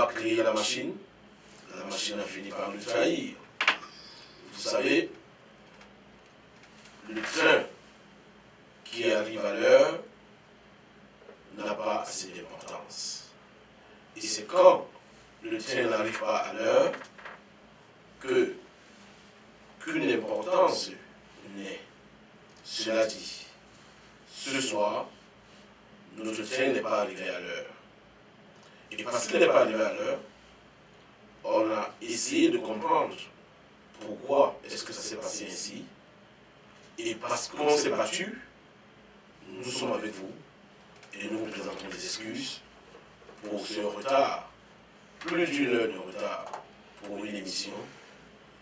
a créé la machine a fini par le trahir. Vous savez, le train qui arrive à l'heure n'a pas assez d'importance. Et c'est quand le train n'arrive pas à l'heure qu'une importance naît. Cela dit, ce soir, notre train n'est pas arrivé à l'heure. Et parce qu'il n'est pas arrivé à l'heure, on a essayé de comprendre pourquoi est-ce que ça s'est passé ainsi. Et parce qu'on s'est battu, nous sommes avec vous et nous vous présentons des excuses pour ce retard. Plus d'une heure de retard pour une émission,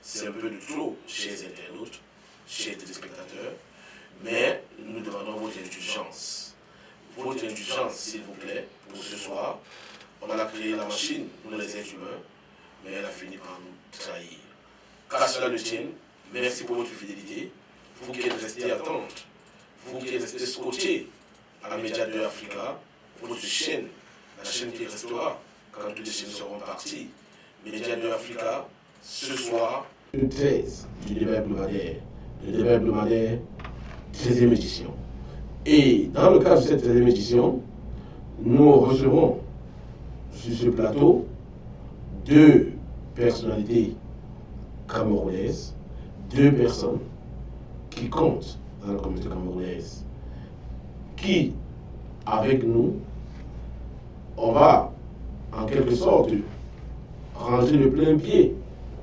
c'est un peu de trop chez les internautes, chez les téléspectateurs, mais nous demandons votre indulgence. Votre indulgence, s'il vous plaît, pour ce soir. On a créé la machine, nous les êtres humains, mais elle a fini par nous trahir. Qu'à cela ne tienne, merci pour votre fidélité. Vous qui êtes restés attentes, vous qui êtes restés scotchés à Média 2 Africa, votre chaîne, la chaîne qui restera quand toutes les chaînes seront parties. Média 2 Africa, ce soir, le 13 du débat hebdomadaire. Le débat hebdomadaire, 13e édition. Et dans le cadre de cette 13e édition, nous recevrons sur ce plateau deux personnalités camerounaises, deux personnes qui comptent dans la communauté camerounaise, qui, avec nous, on va en quelque sorte rentrer le plein pied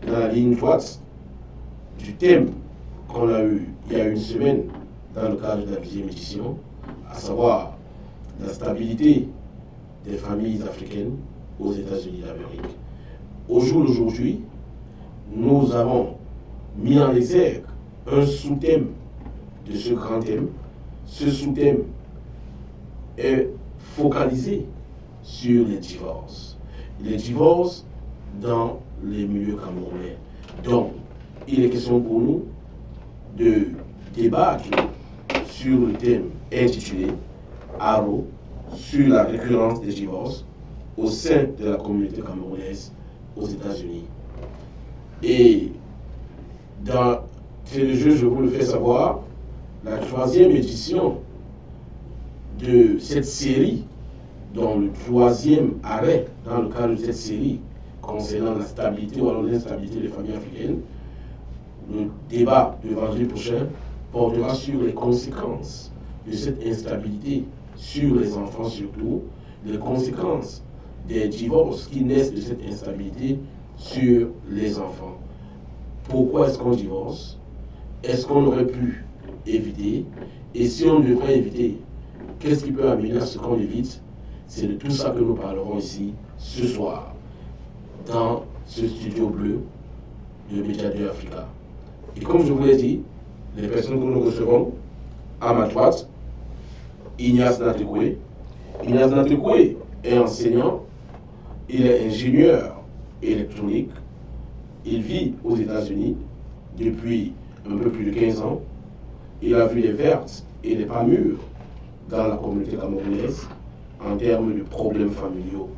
dans la ligne droite du thème qu'on a eu il y a une semaine dans le cadre de la 10e édition, à savoir la stabilité des familles africaines aux États-Unis d'Amérique. Au jour d'aujourd'hui, nous avons mis en exergue un sous-thème de ce grand thème. Ce sous-thème est focalisé sur les divorces. Les divorces dans les milieux camerounais. Donc, il est question pour nous de débattre sur le thème intitulé Aro sur la récurrence des divorces au sein de la communauté camerounaise aux États-Unis. Et dans le jeu, je vous le fais savoir, la 3e édition de cette série, dont le 3e arrêt dans le cadre de cette série concernant la stabilité ou alors l'instabilité des familles africaines, le débat de vendredi prochain portera sur les conséquences de cette instabilité sur les enfants surtout, les conséquences des divorces qui naissent de cette instabilité sur les enfants. Pourquoi est-ce qu'on divorce? Est-ce qu'on aurait pu éviter? Et si on devrait éviter, qu'est-ce qui peut amener à ce qu'on évite? C'est de tout ça que nous parlerons ici ce soir dans ce studio bleu de Média 2 Africa. Et comme je vous l'ai dit, les personnes que nous recevons à ma droite, Ignace Natekwe. Ignace Natekwe est enseignant, il est ingénieur électronique, il vit aux États-Unis depuis un peu plus de 15 ans. Il a vu les vertes et les pas mûres dans la communauté camerounaise en termes de problèmes familiaux.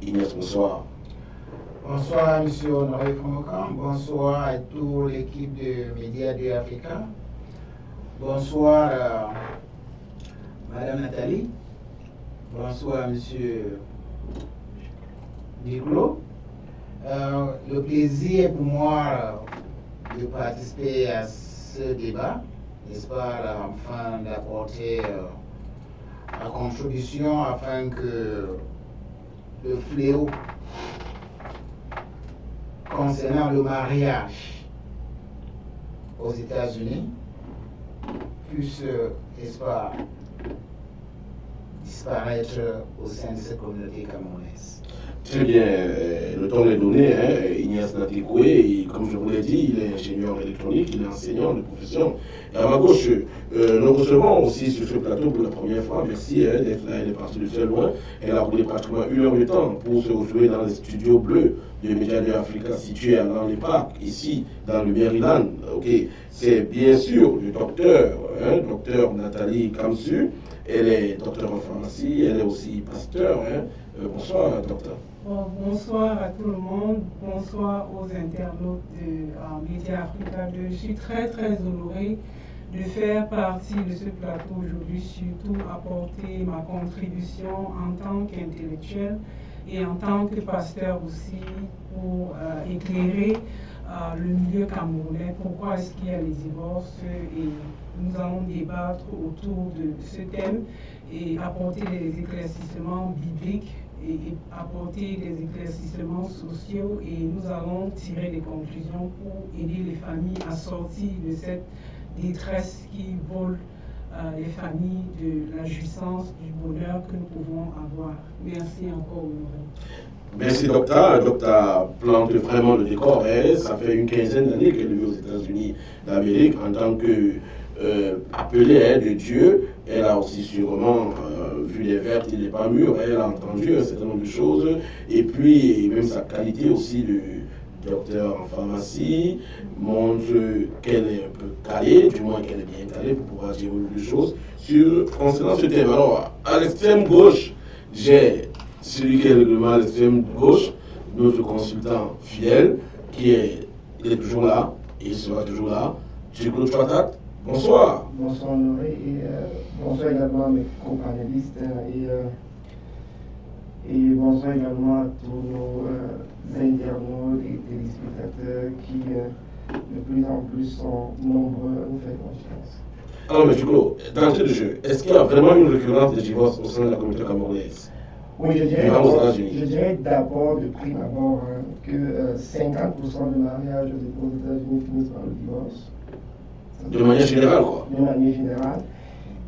Ignace, bonsoir. Bonsoir, M. Honoré Convoquant. Bonsoir à toute l'équipe de Média 2 Africa. Bonsoir, Madame Nathalie. Bonsoir, M. Nicolo. Le plaisir est pour moi de participer à ce débat, n'est-ce pas, afin d'apporter ma contribution afin que le fléau concernant le mariage aux États-Unis puisse, n'est-ce pas, disparaître au sein de cette communauté camerounaise. Très bien, le temps est donné. Ignace Natekwe, comme je vous l'ai dit, il est ingénieur électronique, il est enseignant de profession. Et à ma gauche, nous recevons aussi sur ce plateau pour la première fois. Merci d'être là, elle est partie de très loin. Elle a roulé pratiquement 1 heure de temps pour se retrouver dans les studios bleus de Média 2 Africa situés à Langley Park, ici dans le Maryland. C'est bien sûr le docteur Nathalie Kamsu. Elle est docteur en pharmacie, elle est aussi pasteur. Bonsoir, docteur. Bon, bonsoir à tout le monde, bonsoir aux internautes de Média Africa 2. Je suis très honorée de faire partie de ce plateau aujourd'hui, surtout apporter ma contribution en tant qu'intellectuel et en tant que pasteur aussi pour éclairer le milieu camerounais. Pourquoi est-ce qu'il y a les divorces? Et nous allons débattre autour de ce thème et apporter des éclaircissements bibliques et apporter des éclaircissements sociaux, et nous allons tirer des conclusions pour aider les familles à sortir de cette détresse qui vole les familles de la jouissance, du bonheur que nous pouvons avoir. Merci encore, Honoré. Merci, docteur. Docteur plante vraiment le décor. Ça fait une quinzaine d'années qu'elle vit aux États-Unis d'Amérique en tant que appelée de Dieu. Elle a aussi sûrement vu les vertes et les pas mûres. Elle a entendu un certain nombre de choses. Et puis, même sa qualité aussi de docteur en pharmacie montre qu'elle est un peu calée, du moins qu'elle est bien calée pour pouvoir dire beaucoup de choses concernant ce thème. Alors, à l'extrême gauche, j'ai celui qui est règlement à l'extrême gauche, notre consultant fidèle, il est toujours là, et il sera toujours là. M. Claude Chouatat, bonsoir. Bonsoir Honoré, et bonsoir également à mes co-panélistes, et bonsoir également à tous nos internautes et téléspectateurs qui de plus en plus sont nombreux à nous faire confiance. Alors, M. Claude, d'entrée de jeu, est-ce qu'il y a vraiment une récurrence des divorces au sein de la communauté camerounaise? Oui, je dirais d'abord, de prime abord, que 50% de mariages aux États-Unis finissent par le divorce. De manière générale, quoi. De manière générale.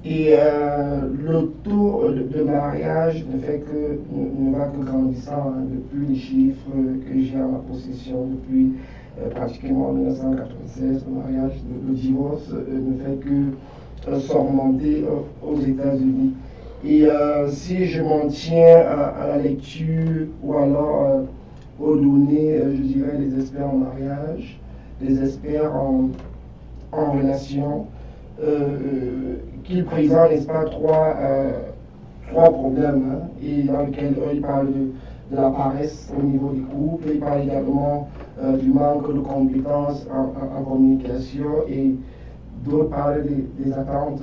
Et le taux de mariage ne va que grandissant depuis les chiffres que j'ai en ma possession depuis pratiquement 1996. Le mariage, le divorce ne fait que s'augmenter aux États-Unis. Et si je m'en tiens à la lecture ou alors aux données, je dirais les experts en mariage, les experts en relation, qu'ils présentent, n'est-ce pas, trois problèmes, et dans lesquels ils parlent de la paresse au niveau des couples, ils parlent également du manque de compétences en communication, et d'autres parlent des attentes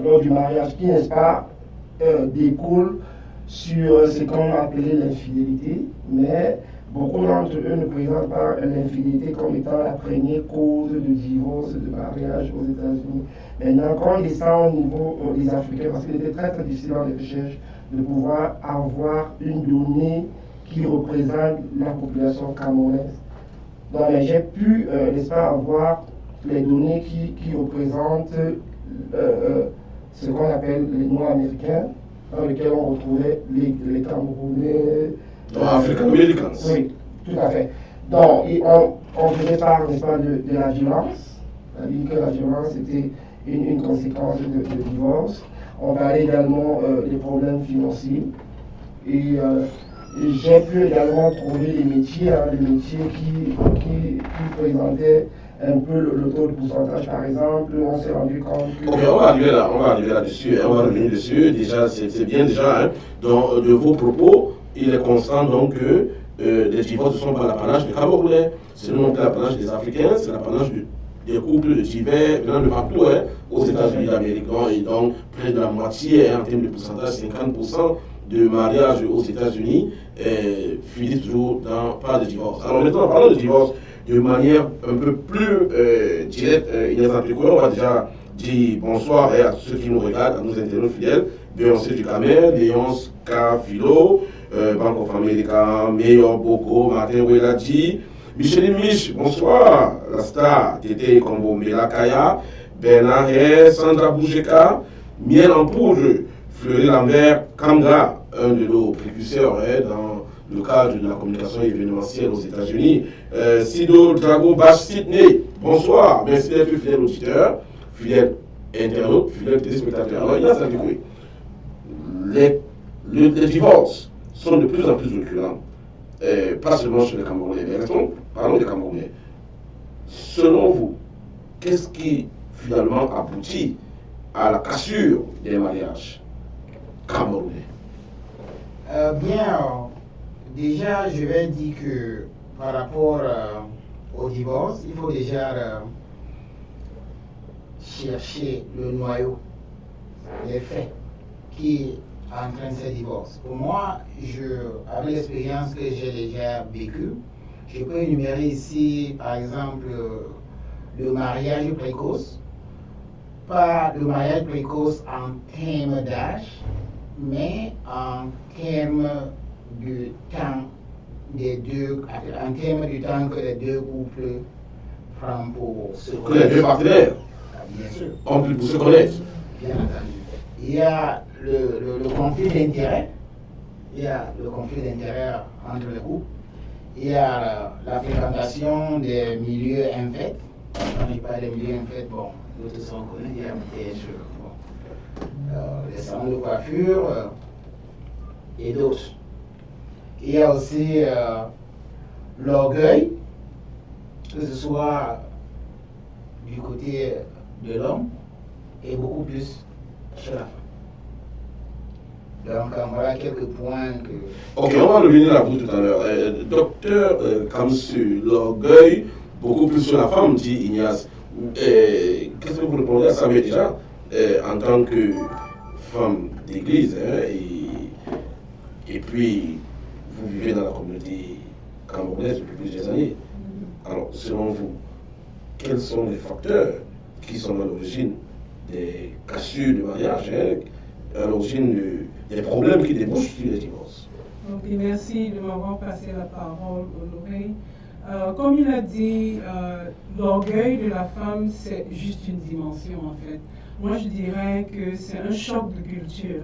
lors du mariage, qui, n'est-ce pas, découle sur ce qu'on a appelé l'infidélité, mais beaucoup d'entre eux ne présentent pas l'infidélité comme étant la première cause de divorce, de mariage aux États-Unis. Maintenant, quand il descend au niveau des Africains, parce qu'il était très difficile dans les recherches de pouvoir avoir une donnée qui représente la population camerounaise. Donc, j'ai pu, n'est-ce pas, avoir les données qui représentent ce qu'on appelle les Noirs américains, dans lesquels on retrouvait les Camerounais. African-Americans. Oui, tout à fait. Donc, on faisait part, n'est-ce pas, de la violence, c'est-à-dire que la violence était une conséquence de divorce. On parlait également des problèmes financiers. Et j'ai pu également trouver des métiers, qui présentaient un peu le taux de pourcentage. Par exemple, on s'est rendu compte que... Ok, on va arriver là-dessus, on va revenir dessus. Déjà, c'est bien déjà, donc, de vos propos, il est constant donc que les divorces ne sont pas l'apanage des Camerounais, c'est non plus l'apanage des Africains, c'est l'apanage des couples de divers venant de partout aux États-Unis d'Amérique. Et donc, près de la moitié, en termes de pourcentage, 50% de mariages aux États-Unis finissent toujours par des divorces. Alors maintenant, parlons de divorce de manière un peu plus directe. Inès Anticoulon, on va déjà dire bonsoir à tous ceux qui nous regardent, à nos internautes fidèles, Beyoncé du Camer, Léonce K. Philo, Bank of America, Meilleur Boko, Martin Oueladi, Micheline Mich, bonsoir, la star, Tété Kombo Melakaya, Bernard Hay, Sandra Boujeka, Miel en poudre, Fleury Lambert, Kamga, un de nos précurseurs dans le cadre de la communication événementielle aux États-Unis, Sido Drago Bash Sydney, bonsoir, merci d'être fidèle auditeur, fidèle internaute, fidèle téléspectateur. Alors, il y a ça du coup. Les divorces sont de plus en plus récurrents, pas seulement chez les Camerounais, mais parlons des Camerounais. Selon vous, qu'est-ce qui finalement aboutit à la cassure des mariages camerounais? Déjà, je vais dire que par rapport au divorce, il faut déjà chercher le noyau, les faits qui entraînent ce divorce. Pour moi, avec l'expérience que j'ai déjà vécue, je peux énumérer ici, par exemple, le mariage précoce. Pas le mariage précoce en termes d'âge, mais en termes du temps en termes du temps que les deux couples prennent pour se Que les deux partenaires bien sûr. ont pu se connaître. Bien entendu. Il y a le conflit d'intérêts. Il y a le conflit d'intérêts entre les couples. Il y a la fréquentation des milieux infaits. Quand je parle des milieux infaits, bon, d'autres sont connus. Il y a les salons de coiffure et d'autres. Il y a aussi l'orgueil, que ce soit du côté de l'homme et beaucoup plus chez la femme. Donc voilà quelques points que... Ok, on va revenir à vous tout à l'heure. Docteur Kamsu, l'orgueil, beaucoup plus sur la femme, dit Ignace. Qu'est-ce que vous répondez à ça? Mais déjà, en tant que femme d'église, et puis vous vivez dans la communauté camerounaise depuis plusieurs années. Alors, selon vous, quels sont les facteurs qui sont à l'origine des cassures de mariage, à l'origine des problèmes qui débouchent sur les divorces? Ok, merci de m'avoir passé la parole, Honoré. Comme il a dit, l'orgueil de la femme, c'est juste une dimension en fait. Moi, je dirais que c'est un choc de culture.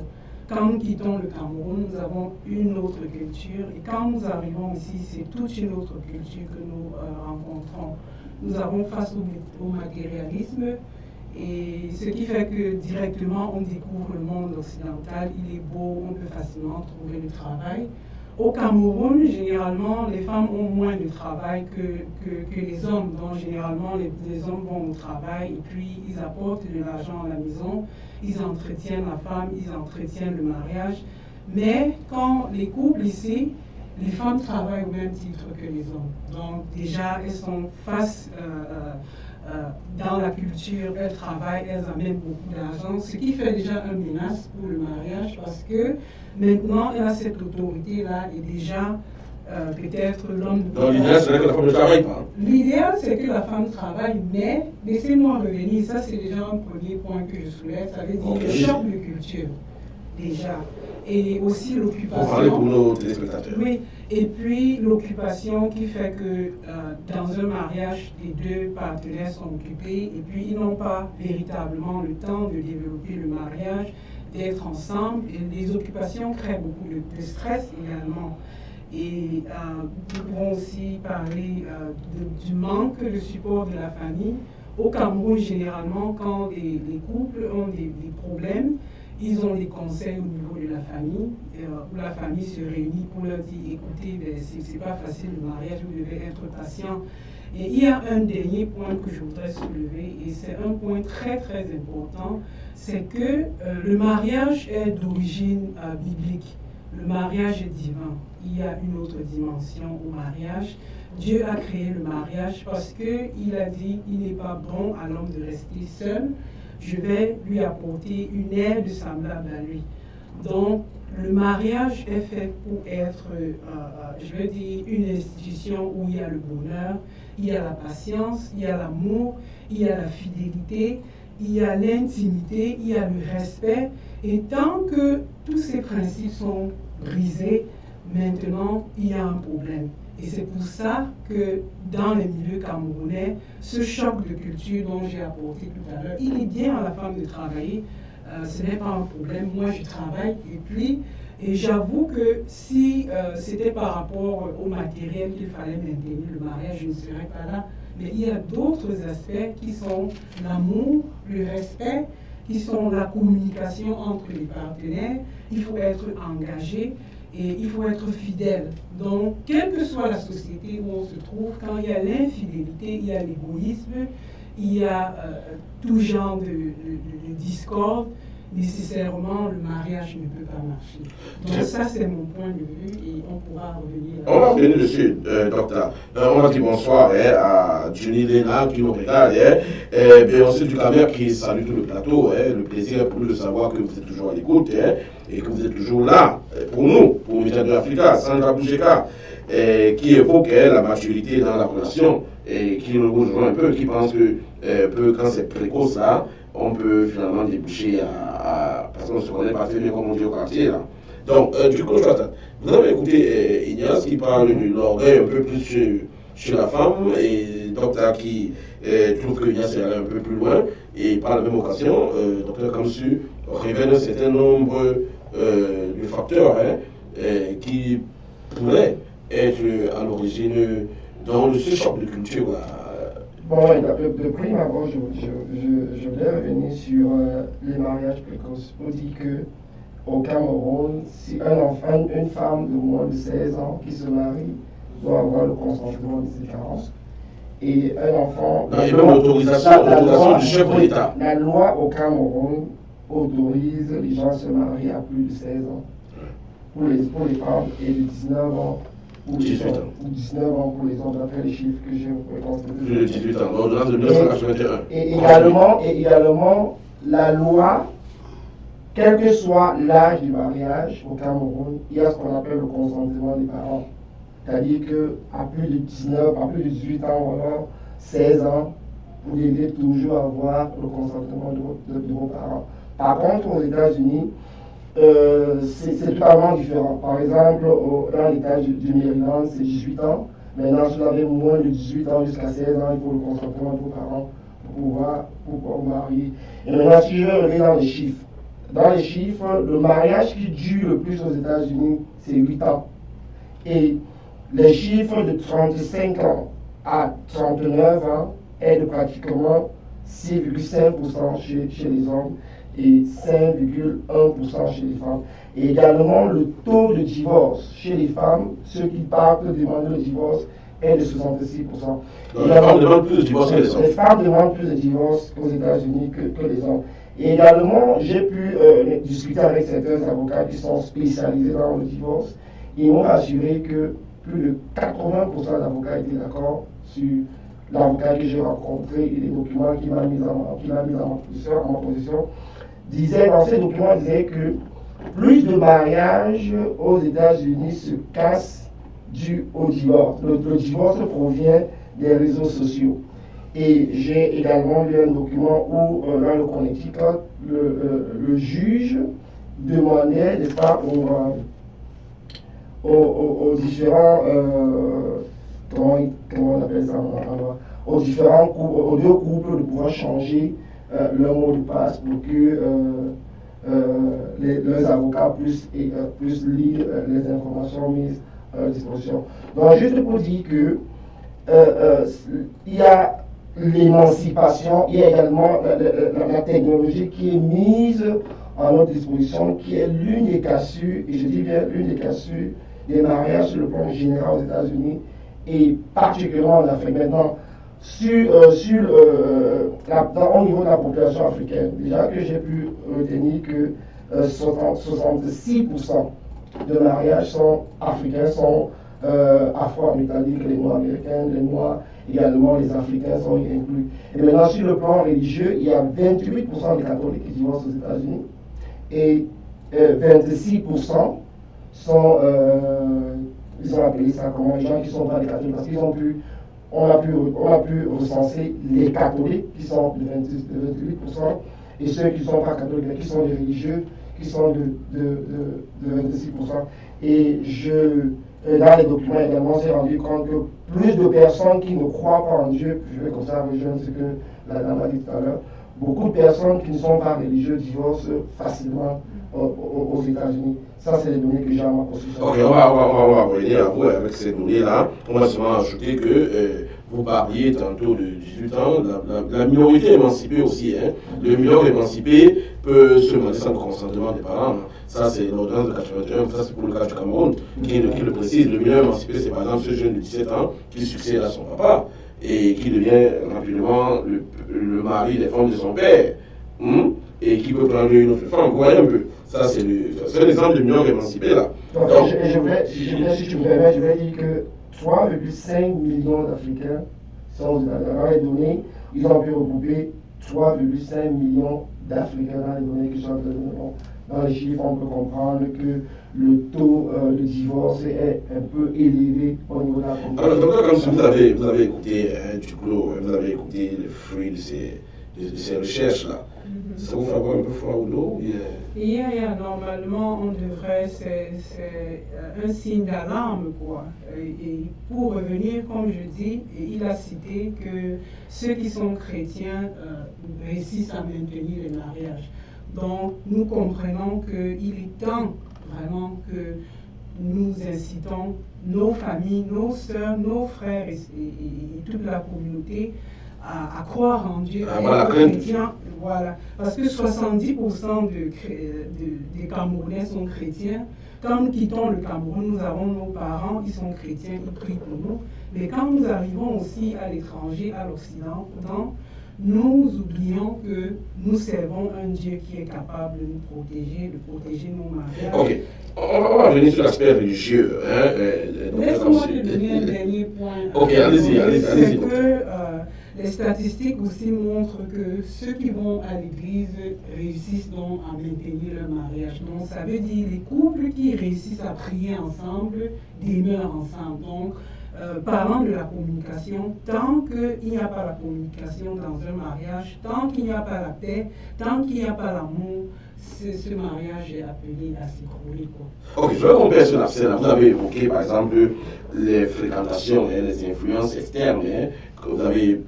Quand nous quittons le Cameroun, nous avons une autre culture. Et quand nous arrivons ici, c'est toute une autre culture que nous rencontrons. Nous avons face au matérialisme. Et ce qui fait que directement, on découvre le monde occidental. Il est beau, on peut facilement trouver du travail. Au Cameroun, généralement, les femmes ont moins de travail que les hommes. Donc, généralement, les hommes vont au travail et puis ils apportent de l'argent à la maison. Ils entretiennent la femme, ils entretiennent le mariage. Mais quand les couples ici, les femmes travaillent au même titre que les hommes. Donc déjà, elles sont face dans la culture, elles travaillent, elles amènent beaucoup d'argent, ce qui fait déjà une menace pour le mariage parce que maintenant, elle a cette autorité-là et déjà, peut-être l'homme... Donc l'idéal serait que la femme ne travaille pas. L'idéal, c'est que la femme travaille, mais laissez-moi revenir, ça c'est déjà un premier point que je soulève, ça veut dire le choc de culture, déjà. Et aussi l'occupation. Pour parler pour nos téléspectateurs. Oui, et puis l'occupation qui fait que dans un mariage, les deux partenaires sont occupés et puis ils n'ont pas véritablement le temps de développer le mariage, d'être ensemble. Et les occupations créent beaucoup de stress également. Et nous pouvons aussi parler du manque de support de la famille. Au Cameroun, généralement, quand les couples ont des problèmes, ils ont des conseils au niveau de la famille, où la famille se réunit pour leur dire, écoutez, c'est pas facile le mariage, vous devez être patient. Et il y a un dernier point que je voudrais soulever, et c'est un point très très important, c'est que le mariage est d'origine biblique. Le mariage est divin. Il y a une autre dimension au mariage. Dieu a créé le mariage parce qu'il a dit, il n'est pas bon à l'homme de rester seul. Je vais lui apporter une aide semblable à lui. Donc, le mariage est fait pour être, je veux dire, une institution où il y a le bonheur, il y a la patience, il y a l'amour, il y a la fidélité, il y a l'intimité, il y a le respect. Et tant que tous ces principes sont brisés, maintenant, il y a un problème. Et c'est pour ça que dans les milieux camerounais, ce choc de culture dont j'ai apporté tout à l'heure, il est bien à la femme de travailler, ce n'est pas un problème. Moi, je travaille et j'avoue que si c'était par rapport au matériel qu'il fallait maintenir le mariage, je ne serais pas là. Mais il y a d'autres aspects qui sont l'amour, le respect, qui sont la communication entre les partenaires. Il faut être engagé. Et il faut être fidèle. Donc, quelle que soit la société où on se trouve, quand il y a l'infidélité, il y a l'égoïsme, il y a tout genre de discorde, nécessairement le mariage ne peut pas marcher. Donc ça, c'est mon point de vue et on pourra revenir. On va revenir dessus, docteur. On va dire bonsoir à Johnny Lena qui nous regarde, et ensuite du caméra qui salue tout le plateau. Le plaisir pour nous de savoir que vous êtes toujours à l'écoute et que vous êtes toujours là pour nous, pour Médias de l'Africa, Sandra Boujeka, qui évoque la maturité dans la relation et qui nous rejoint un peu, qui pense que quand c'est précoce là, on peut finalement déboucher parce qu'on se connaît pas très bien comme on dit au quartier là. Donc, du coup, vous avez écouté Ignace qui parle de l'orgueil un peu plus chez la femme et docteur qui trouve que Ignace est allé un peu plus loin et par la même occasion, docteur Kamsu révèle un certain nombre de facteurs qui pourraient être à l'origine dans ce choc de culture. Bon, de prime abord, je voulais revenir sur les mariages précoces. On dit que au Cameroun, si une femme de moins de 16 ans qui se marie doit avoir le consentement de ses parents. Et un enfant. Il y a même l'autorisation du chef de l'État. La loi au Cameroun autorise les gens à se marier à plus de 16 ans. Pour les femmes et de 19 ans. Ou 18 ans. Ou 19 ans pour les hommes, d'après les chiffres que j'ai constatés. Plus de 18 ans, l'ordonnance de 1981. Et également, la loi, quel que soit l'âge du mariage au Cameroun, il y a ce qu'on appelle le consentement des parents. C'est-à-dire qu'à plus de 19, à plus de 18 ans, voilà, 16 ans, vous devez toujours avoir le consentement de vos parents. Par contre, aux États-Unis, c'est totalement différent. Par exemple, dans l'État du Maryland, c'est 18 ans. Maintenant, si vous avez moins de 18 ans jusqu'à 16 ans, il faut le consentement de vos parents pour pouvoir vous marier. Et maintenant, si je vais revenir dans les chiffres. Dans les chiffres, le mariage qui dure le plus aux États-Unis, c'est 8 ans. Et les chiffres de 35 ans à 39 ans est de pratiquement 6,5% chez les hommes et 5,1% chez les femmes. Et également, le taux de divorce chez les femmes, ceux qui partent demander le divorce, est de 66%. Les femmes demandent plus de divorce que les hommes. Les femmes demandent plus de divorce aux États-Unis que les hommes. Et également, j'ai pu discuter avec certains avocats qui sont spécialisés dans le divorce. Ils m'ont assuré que plus de 80% d'avocats étaient d'accord sur l'avocat que j'ai rencontré et les documents qu'il m'a mis en ma position. Dans ces documents, disait que plus de mariages aux États-Unis se cassent dû au divorce. Le divorce provient des réseaux sociaux. Et j'ai également lu un document où, dans le Connecticut, le juge demandait, n'est-ce pas, aux différents, comment on appelle ça, aux deux couples de pouvoir changer leur mot de passe pour que leurs avocats puissent lire les informations mises à leur disposition. Donc, juste pour dire que il y a l'émancipation, il y a également la technologie qui est mise à notre disposition, qui est l'une des cassures, et je dis bien l'une des cassures des mariages sur le plan général aux États-Unis et particulièrement en Afrique. Maintenant, au niveau de la population africaine, déjà que j'ai pu retenir que 66% de mariages sont africains, sont afro-américains, les noirs américains, les noirs également, les africains sont inclus. Et maintenant, sur le plan religieux, il y a 28% des catholiques qui divorcent aux États-Unis et 26% sont, ils ont appelé ça comment, les gens qui sont pas des catholiques, parce qu'ils ont pu, on a pu recenser les catholiques qui sont de 28% et ceux qui ne sont pas catholiques, mais qui sont des religieux, qui sont de 26%. Et dans les documents également, j'ai rendu compte que plus de personnes qui ne croient pas en Dieu, je vais comme ça rejoindre ce que la dame a dit tout à l'heure, beaucoup de personnes qui ne sont pas religieuses divorcent facilement aux États-Unis. Ça, c'est les données que j'ai à ma possession. Ok, on va revenir à vous avec ces données-là. On va seulement ajouter que vous parliez tantôt de 18 ans, la minorité émancipée aussi. Le mineur émancipé peut se marier sans le consentement des parents. Ça, c'est l'ordonnance de 81, ça c'est pour le cas du Cameroun, qui le précise. Le mineur émancipé, c'est par exemple ce jeune de 17 ans qui succède à son papa et qui devient rapidement le mari des femmes de son père. et qui peut prendre une autre femme. Vous voyez un peu. Ça, c'est l'exemple de mineur émancipé là. Donc, je voulais, si tu me permets, je vais dire que 3,5 millions d'Africains sont dans les données. Ils ont pu regrouper 3,5 millions d'Africains dans les données qui sont dans les chiffres. On peut comprendre que le taux de divorce est un peu élevé au niveau de la population. Alors, docteur, comme vous avez écouté Duclos, vous avez écouté le fruit de ces recherches-là. Ça vous fait avoir un peu froid au dos? Normalement, on devrait, c'est un signe d'alarme, quoi. Et pour revenir, comme je dis, il a cité que ceux qui sont chrétiens réussissent à maintenir les mariages. Donc, nous comprenons qu'il est temps vraiment que nous incitons nos familles, nos sœurs, nos frères et toute la communauté à croire en Dieu, à être chrétiens. Voilà. Parce que 70% des Camerounais sont chrétiens. Quand nous quittons le Cameroun, nous avons nos parents, ils sont chrétiens, ils prient pour nous. Mais quand nous arrivons aussi à l'étranger, à l'Occident, nous oublions que nous servons un Dieu qui est capable de nous protéger nos mariages. Ok, on va revenir sur l'aspect religieux. Laisse-moi te donner un dernier point. Ok, allez-y. C'est que les statistiques aussi montrent que ceux qui vont à l'église réussissent donc à maintenir leur mariage. Donc ça veut dire les couples qui réussissent à prier ensemble demeurent ensemble. Donc, parlant de la communication, tant qu'il n'y a pas la communication dans un mariage, tant qu'il n'y a pas la paix, tant qu'il n'y a pas l'amour, ce mariage est appelé à s'écrouler. Ok, je vais compter sur la scène. Vous avez évoqué par exemple les fréquentations, les influences externes, que vous avez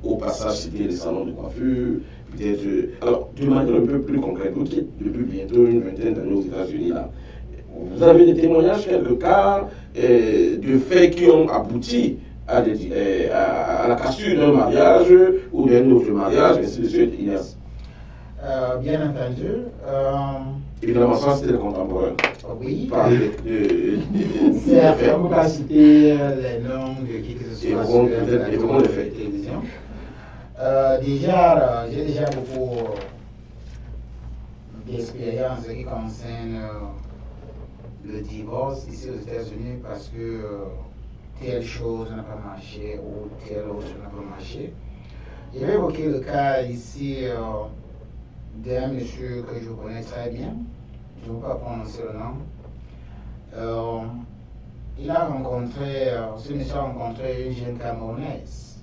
au passage cité les salons de coiffure, peut-être. Alors, de manière un peu plus concrète, vous qui êtes depuis bientôt une vingtaine d'années aux États-Unis là, vous avez des témoignages, quelques cas de faits qui ont abouti à la cassure d'un mariage ou d'un autre mariage, ainsi de suite. Bien entendu. Évidemment, ça c'était le contemporain. Oui. Parler C'est après, on ne peut pas citer les noms de qui que ce soit sur la télévision. J'ai déjà beaucoup d'expérience qui concerne le divorce ici aux États-Unis parce que telle chose n'a pas marché ou telle autre n'a pas marché. Je vais évoquer le cas ici d'un monsieur que je connais très bien. Je ne vais pas prononcer le nom. Ce monsieur a rencontré une jeune Camerounaise.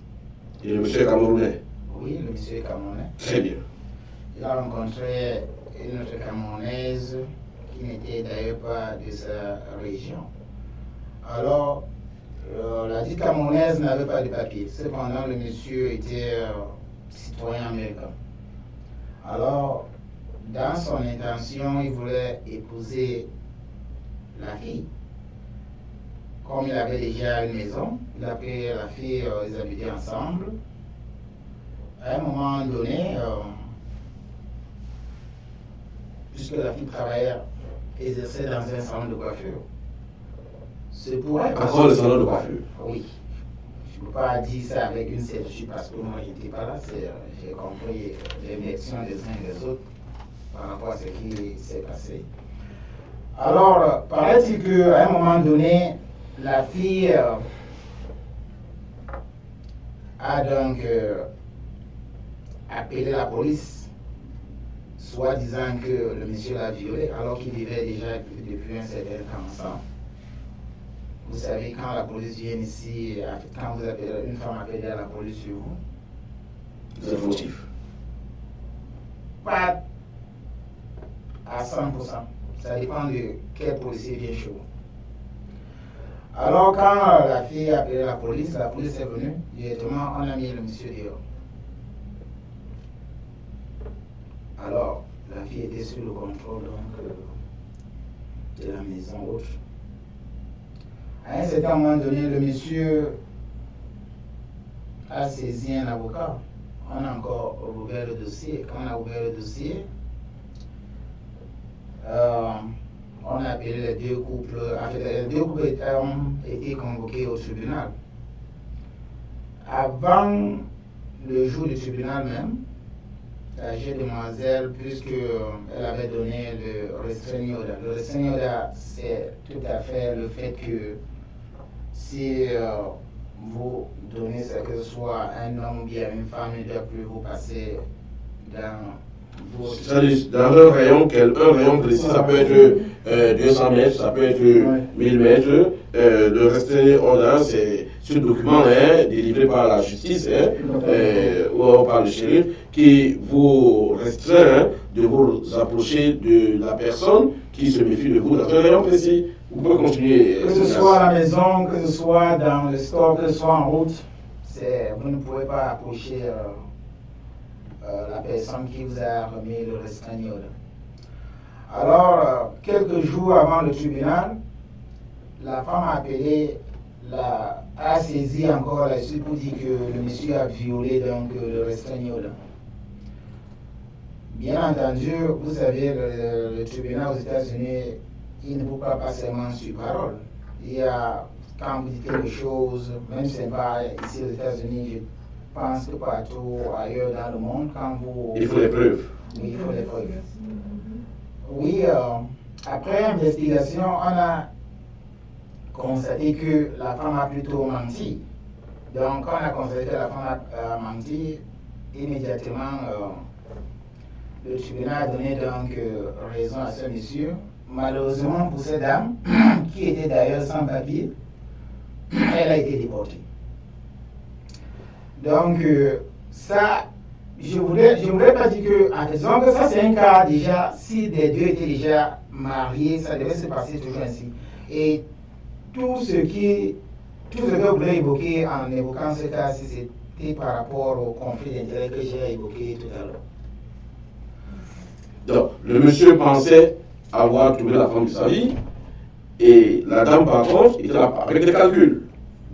Et le monsieur est camerounais? Oui, le monsieur est camerounais. Très bien. Il a rencontré une autre Camerounaise qui n'était d'ailleurs pas de sa région. Alors, la dite Camerounaise n'avait pas de papier. Cependant, le monsieur était citoyen américain. Alors, dans son intention, il voulait épouser la fille. Comme il avait déjà une maison, il a pris la fille, ils habitaient ensemble. À un moment donné, puisque la fille travaillait, exerçait dans un salon de coiffure, c'est pour elle. Encore le salon de coiffure? Oui. Je ne peux pas dire ça avec une certitude parce que moi, je n'étais pas là. J'ai compris les réactions des uns et des autres par rapport à ce qui s'est passé. Alors, paraît-il qu'à un moment donné, la fille a donc appelé la police, soit disant que le monsieur l'a violée alors qu'il vivait déjà depuis un certain temps ensemble. Vous savez, quand la police vient ici, quand vous appelez, une femme appelle à la police sur vous, c'est fautif. Pas à 100%. Ça dépend de quel policier vient chez vous. Alors, quand la fille a appelé la police est venue, directement, on a mis le monsieur dehors. Alors, la fille était sous le contrôle donc, de la maison autre. À un certain moment donné, le monsieur a saisi un avocat. On a encore ouvert le dossier. Quand on a ouvert le dossier, on a appelé les deux couples. En fait, les deux couples ont été convoqués au tribunal. Avant le jour du tribunal même, la jeune demoiselle, puisqu'elle avait donné le restreint Yoda. Le restreint Yoda, c'est tout à fait le fait que si vous donnez ça, que ce soit un homme ou bien une femme, ne doit plus vous passer dans votre... Dans un rayon précis, ça peut être 200 mètres, ça peut être 1000 mètres. Le restreint order, c'est ce document délivré par la justice ou par le shérif qui vous restreint de vous approcher de la personne qui se méfie de vous dans un rayon précis. Vous pouvez continuer. Que ce soit à la maison, que ce soit dans le store, que ce soit en route, vous ne pouvez pas approcher la personne qui vous a remis le restreint Yoda. Alors, quelques jours avant le tribunal, la femme a appelé, a saisi encore la suite pour dire que le monsieur a violé donc le restreint Yoda. Bien entendu, vous savez, le tribunal aux États-Unis, il ne peut pas passer seulement sur parole. Il y a, quand vous dites quelque chose, même si ce n'est pas ici aux États-Unis, je pense que partout ailleurs dans le monde, quand vous... Il faut les preuves. Oui, il faut les preuves. Oui, après investigation, on a constaté que la femme a plutôt menti. Donc, quand on a constaté que la femme a menti, immédiatement, le tribunal a donné donc raison à ce monsieur. Malheureusement pour cette dame, qui était d'ailleurs sans papier, elle a été déportée. Donc, ça, je ne voudrais pas dire que, en disant que ça c'est un cas déjà, si les deux étaient déjà mariés, ça devait se passer toujours ainsi. Et tout ce que vous voulez évoquer en évoquant ce cas, c'était par rapport au conflit d'intérêts que j'ai évoqué tout à l'heure. Donc, le monsieur pensait avoir trouvé la femme de sa vie, et la dame, par contre, était là avec des calculs.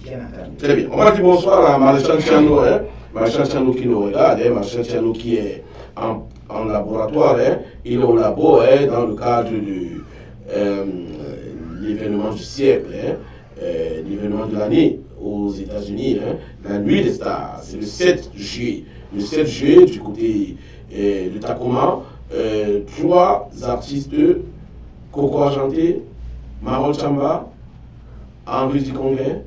Bien entendu. Très bien. On va dire bonsoir à Maréchal Tiano, Maréchal Tiano qui nous regarde, Maréchal Tiano qui est en laboratoire, il est au labo dans le cadre de l'événement du siècle, l'événement de l'année aux États-Unis, la nuit des stars, c'est le 7 juillet. Le 7 juillet, du côté de Tacoma, 3 artistes, Coco Argenté, Marol Chamba, Henri Diconguet,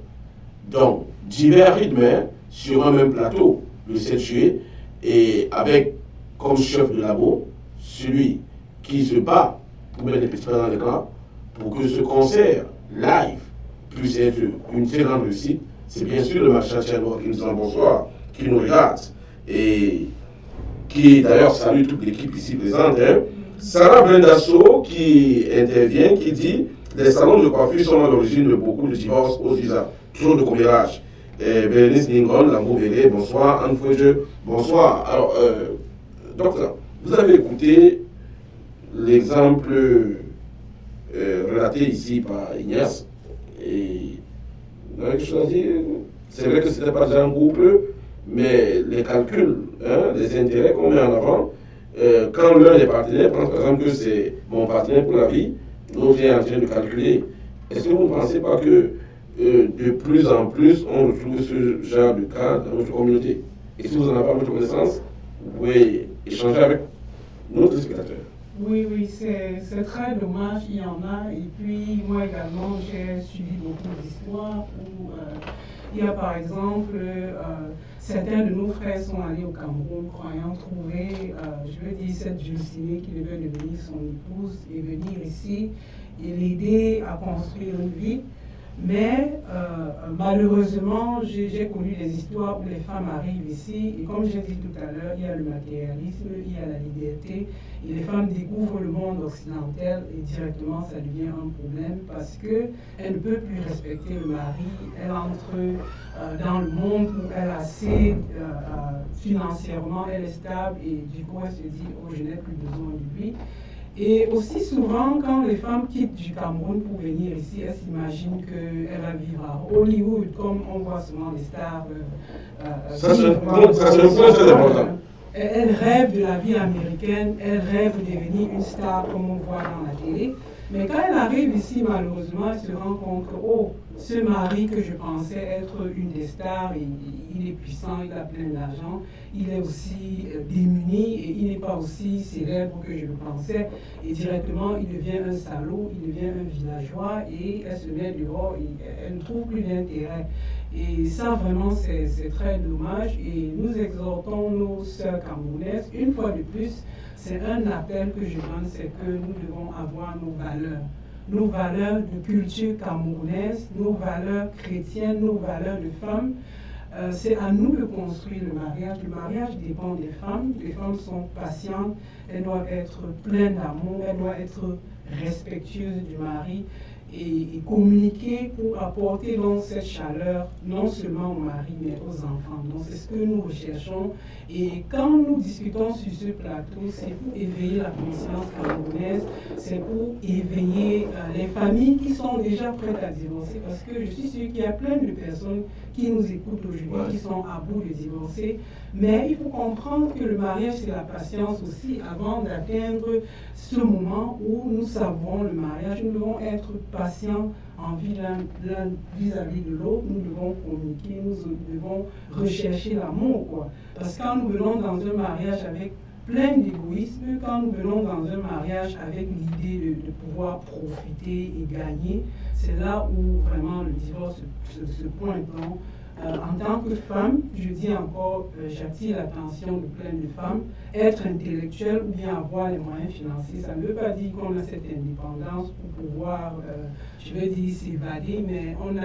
donc divers rythmes sur un même plateau le 7 juillet, et avec comme chef de labo celui qui se bat pour mettre les petits pas dans l'écran pour que ce concert live puisse être une très grande réussite. C'est bien sûr le Maréchal Tiano qui nous dit bonsoir, qui nous regarde et qui d'ailleurs salue toute l'équipe ici présente. Sarah Brendasso qui intervient, qui dit les salons de coiffure sont à l'origine de beaucoup de divorces aux USA, trop de commérage. Bérénice Lingon, Lambeau Bélé, bonsoir. Anne Fouege, bonsoir. Alors, docteur, vous avez écouté l'exemple relaté ici par Ignace. Et vous avez quelque chose à dire? C'est vrai que ce n'était pas déjà un couple, mais les calculs, les intérêts qu'on met en avant, quand l'un des partenaires pense par exemple que c'est mon partenaire pour la vie, l'autre est en train de calculer. Est-ce que vous ne pensez pas que de plus en plus on retrouve ce genre de cas dans notre communauté? Et si vous n'en avez pas votre connaissance, vous pouvez échanger avec notre spectateur. Oui, c'est très dommage, il y en a. Et puis, moi également, j'ai suivi beaucoup d'histoires où il y a par exemple, certains de nos frères sont allés au Cameroun croyant trouver, je veux dire, cette Dulcinée qui devait devenir son épouse et venir ici et l'aider à construire une vie. Mais malheureusement, j'ai connu des histoires où les femmes arrivent ici et comme j'ai dit tout à l'heure, il y a le matérialisme, il y a la liberté et les femmes découvrent le monde occidental et directement ça devient un problème parce qu'elles ne peuvent plus respecter le mari, elle entre dans le monde où elle est assez financièrement, elle est stable et du coup elle se dit « oh je n'ai plus besoin de lui ». Et aussi souvent, quand les femmes quittent du Cameroun pour venir ici, elles s'imaginent qu'elles va vivre à Hollywood, comme on voit souvent les stars. Ça, c'est un point très important. Elles rêvent de la vie américaine, elles rêvent de devenir une star comme on voit dans la télé. Mais quand elle arrive ici, malheureusement, elle se rend compte que, oh, ce mari que je pensais être une des stars, il est puissant, il a plein d'argent, il est aussi démuni et il n'est pas aussi célèbre que je le pensais. Et directement, il devient un salaud, il devient un villageois et elle se met dehors, elle ne trouve plus d'intérêt. Et ça, vraiment, c'est très dommage. Et nous exhortons nos sœurs camerounaises, une fois de plus, c'est un appel que je donne, c'est que nous devons avoir nos valeurs de culture camerounaise, nos valeurs chrétiennes, nos valeurs de femmes. C'est à nous de construire le mariage. Le mariage dépend des femmes. Les femmes sont patientes, elles doivent être pleines d'amour, elles doivent être respectueuses du mari et communiquer pour apporter donc cette chaleur non seulement au mari mais aux enfants. Donc c'est ce que nous recherchons. Et quand nous discutons sur ce plateau, c'est pour éveiller la conscience camerounaise, c'est pour éveiller les familles qui sont déjà prêtes à divorcer, parce que je suis sûre qu'il y a plein de personnes qui nous écoutent aujourd'hui, qui sont à bout de divorcer. Mais il faut comprendre que le mariage, c'est la patience aussi. Avant d'atteindre ce moment où nous savons le mariage, nous devons être patients envers l'un vis-à-vis de l'autre. Nous devons communiquer, nous devons rechercher l'amour, quoi. Parce que quand nous venons dans un mariage avec plein d'égoïsme, quand nous venons dans un mariage avec l'idée de pouvoir profiter et gagner, c'est là où vraiment le divorce se pointe. Donc, en tant que femme, je dis encore, j'attire l'attention de plein de femmes, être intellectuelle ou bien avoir les moyens financiers, ça ne veut pas dire qu'on a cette indépendance pour pouvoir, je veux dire, s'évader, mais on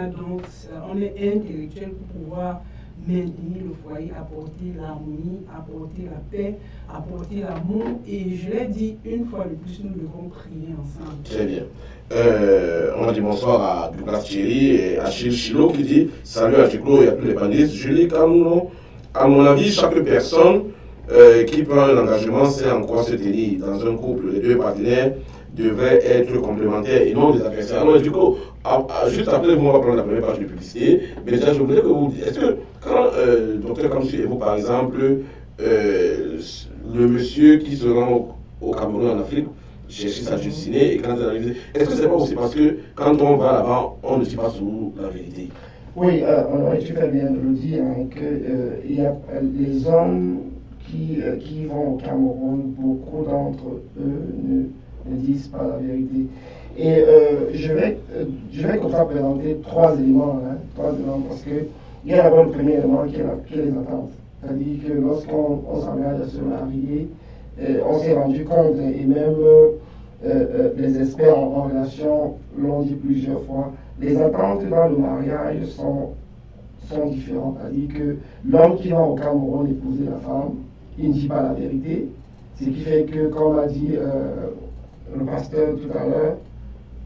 est intellectuel pour pouvoir maintenir le foyer, apporter l'harmonie, apporter la paix, apporter l'amour. Et je l'ai dit une fois de plus, nous devons prier ensemble. Très bien. On a dit bonsoir à Douglas Thierry et à Achille Chilo qui dit salut à Chiclo et à tous les panélistes. Je dis qu'à mon avis, chaque personne qui prend un engagement sait en quoi se tenir. Dans un couple, les deux partenaires devraient être complémentaires et non des adversaires. Alors, du coup, juste après, on va prendre la première page de publicité. Mais déjà, je voudrais que vous dites, est-ce que quand docteur Kamsou évoque par exemple le monsieur qui se rend au Cameroun en Afrique, chercher sa destinée et quand elle arrive, est-ce que c'est pas aussi parce que quand on va là-bas, on ne dit pas sous la vérité? Oui, tu fais bien de le dire, hein, que il y a les hommes qui vont au Cameroun, beaucoup d'entre eux ne disent pas la vérité. Et je vais comme ça présenter trois éléments, parce que il y a d'abord le premier élément qui est les attentes. C'est-à-dire que lorsqu'on s'engage à se marier, on s'est rendu compte, et même les experts en relation l'ont dit plusieurs fois, les attentes dans le mariage sont différentes. C'est-à-dire que l'homme qui va au Cameroun épouser la femme, il ne dit pas la vérité, ce qui fait que, comme a dit le pasteur tout à l'heure,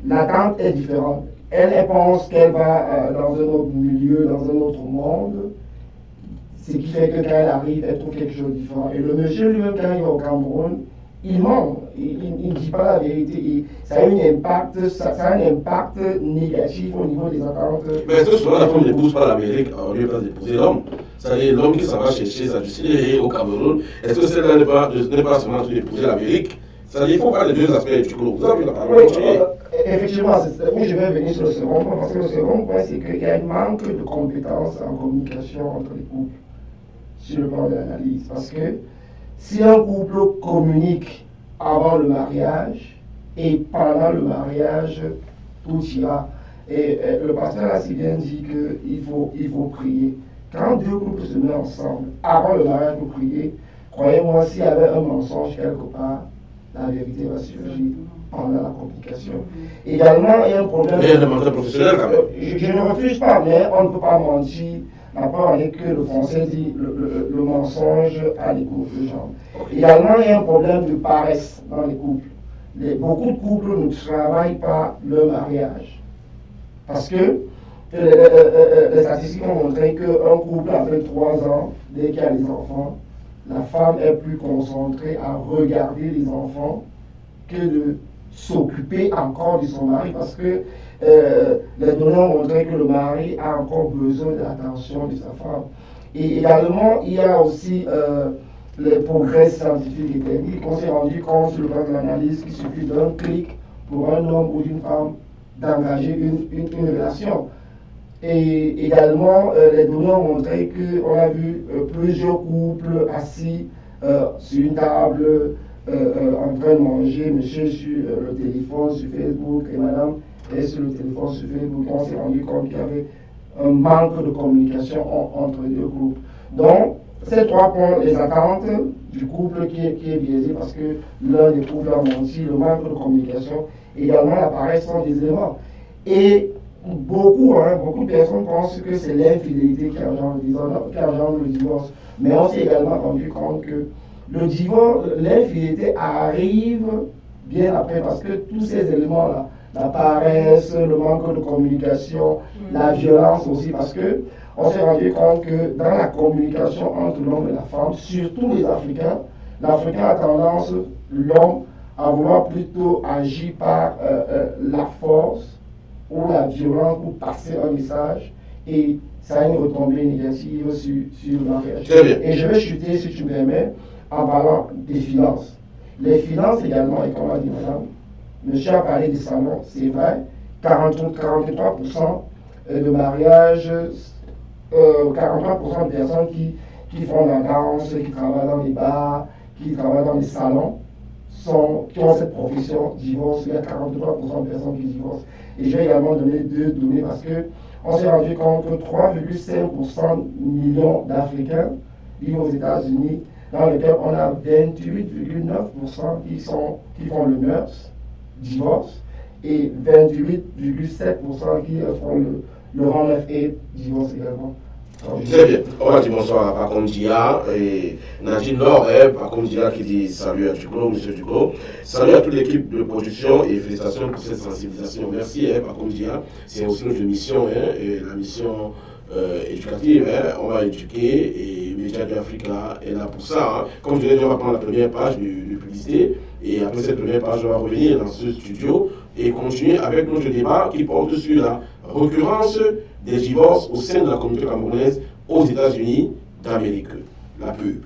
l'attente est différente. Elle pense qu'elle va dans un autre milieu, dans un autre monde, ce qui fait que quand elle arrive, elle trouve quelque chose de différent. Et le monsieur lui-même, quand il va au Cameroun, il ment, il ne dit pas la vérité. Et ça a un impact négatif au niveau des attentes. Mais est-ce que souvent la femme n'épouse pas l'Amérique en lieu d'épouser l'homme? C'est-à-dire l'homme qui s'en va chercher sa destinée au Cameroun, est-ce que celle-là n'est pas seulement d'épouser l'Amérique? C'est-à-dire qu'il faut voir les deux aspects du coup. Vous avez la parole. Effectivement, oui, je vais venir sur le second point, parce que le second point, c'est qu'il y a un manque de compétences en communication entre les couples, sur le plan de l'analyse. Parce que si un couple communique avant le mariage et pendant le mariage, tout ira. Et le pasteur a si bien dit qu'il faut prier. Quand deux couples se mettent ensemble, avant le mariage pour prier, croyez-moi, s'il y avait un mensonge quelque part, la vérité va surgir pendant la communication. Également, il y a un problème. Mais il y a des menteurs professionnels quand même. Je ne refuse pas, mais on ne peut pas mentir. La preuve est que le français dit le mensonge a des couples de jambes. Également, il y a un problème de paresse dans les couples. Beaucoup de couples ne travaillent pas le mariage. Parce que les statistiques ont montré qu'un couple après 3 ans, dès qu'il y a les enfants, la femme est plus concentrée à regarder les enfants que de s'occuper encore de son mari, parce que les données ont montré que le mari a encore besoin de l'attention de sa femme. Et également, il y a aussi les progrès scientifiques et techniques. On s'est rendu compte sur le plan de l'analyse qu'il suffit d'un clic pour un homme ou une femme d'engager une relation. Et également, les données ont montré qu'on a vu plusieurs couples assis sur une table en train de manger, monsieur sur le téléphone, sur Facebook, et madame est sur le téléphone, sur Facebook. On s'est rendu compte qu'il y avait un manque de communication entre les deux groupes. Donc, ces 3 points, les attentes du couple qui est biaisé parce que l'un des couples a menti, le manque de communication, également la paresse sont des éléments. Et beaucoup de personnes pensent que c'est l'infidélité qui engendre le divorce. Mais on s'est également rendu compte que le divorce, l'infidélité arrive bien après parce que tous ces éléments-là, la paresse, le manque de communication, la violence aussi, parce que on s'est rendu compte que dans la communication entre l'homme et la femme, surtout les Africains, l'Africain a tendance, l'homme, à vouloir plutôt agir par la force ou la violence pour passer un message, et ça a une retombée négative sur la réaction. Et je vais chuter, si tu me permets, en parlant des finances. Les finances également, et comme a dit madame, monsieur a parlé des salons, c'est vrai, 43% de mariages, 43% de personnes qui font la danse, qui travaillent dans les bars, qui travaillent dans les salons, qui ont cette profession, divorcent. Il y a 43% de personnes qui divorcent. Et je vais également donner 2 données parce qu'on s'est rendu compte que 3,5% millions d'Africains vivent aux États-Unis, dans lesquels on a 28,9% qui font le nurse, divorce, et 28,7% qui font le rang 9A, divorce également. Très bien. On va dire bonsoir à Pakom Dia et Nadine Laure, Pakom Dia qui dit salut à Duclos, monsieur Duclos. Salut à toute l'équipe de production et félicitations pour cette sensibilisation. Merci, Pakom Dia. C'est aussi notre mission, et la mission éducative. On va éduquer et Média de Africa est là pour ça. Comme je l'ai dit, on va prendre la première page de publicité et après cette première page, on va revenir dans ce studio et continuer avec notre débat qui porte sur la récurrence des divorces au sein de la communauté camerounaise aux États-Unis d'Amérique. La pub.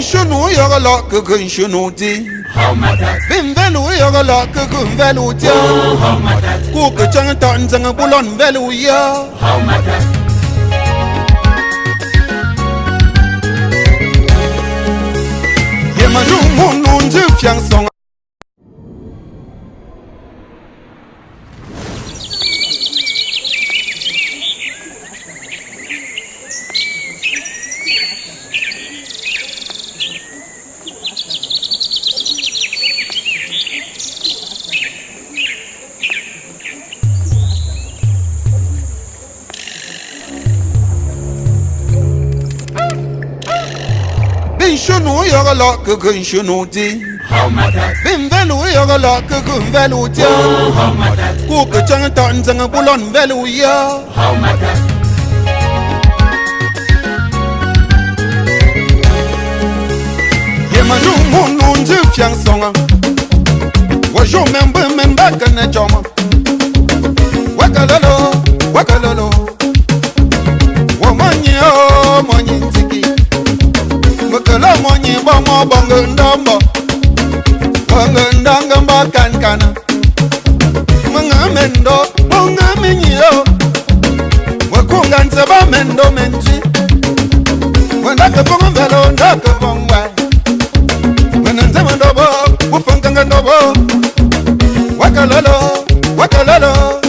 Shunu yoga lock gun shunu ti. Bim velu yoga lock gun velu ti. Cook chang tan zang bulon velu ya. Yem Yemanu mununji fiansong. Shunu yoga la que gun shunu ti. Bim velu yoga la que gun velu ti. Ku que chang tan zang bulon velu ya. Ye manu munun ji fiang songa. Wa jo membe memba kana joma. Wakalolo, wakalolo. Wa manyi o manyi tiki. Makala monyi bongo bongo ndamba bongo ndanga kankana Mga mendo bonga minyo Wakunga nsaba mendo menji Wandaka bongo velo ndaka bongwa Wananzema ndobo Wufanganga ndobo Wakalolo Wakalolo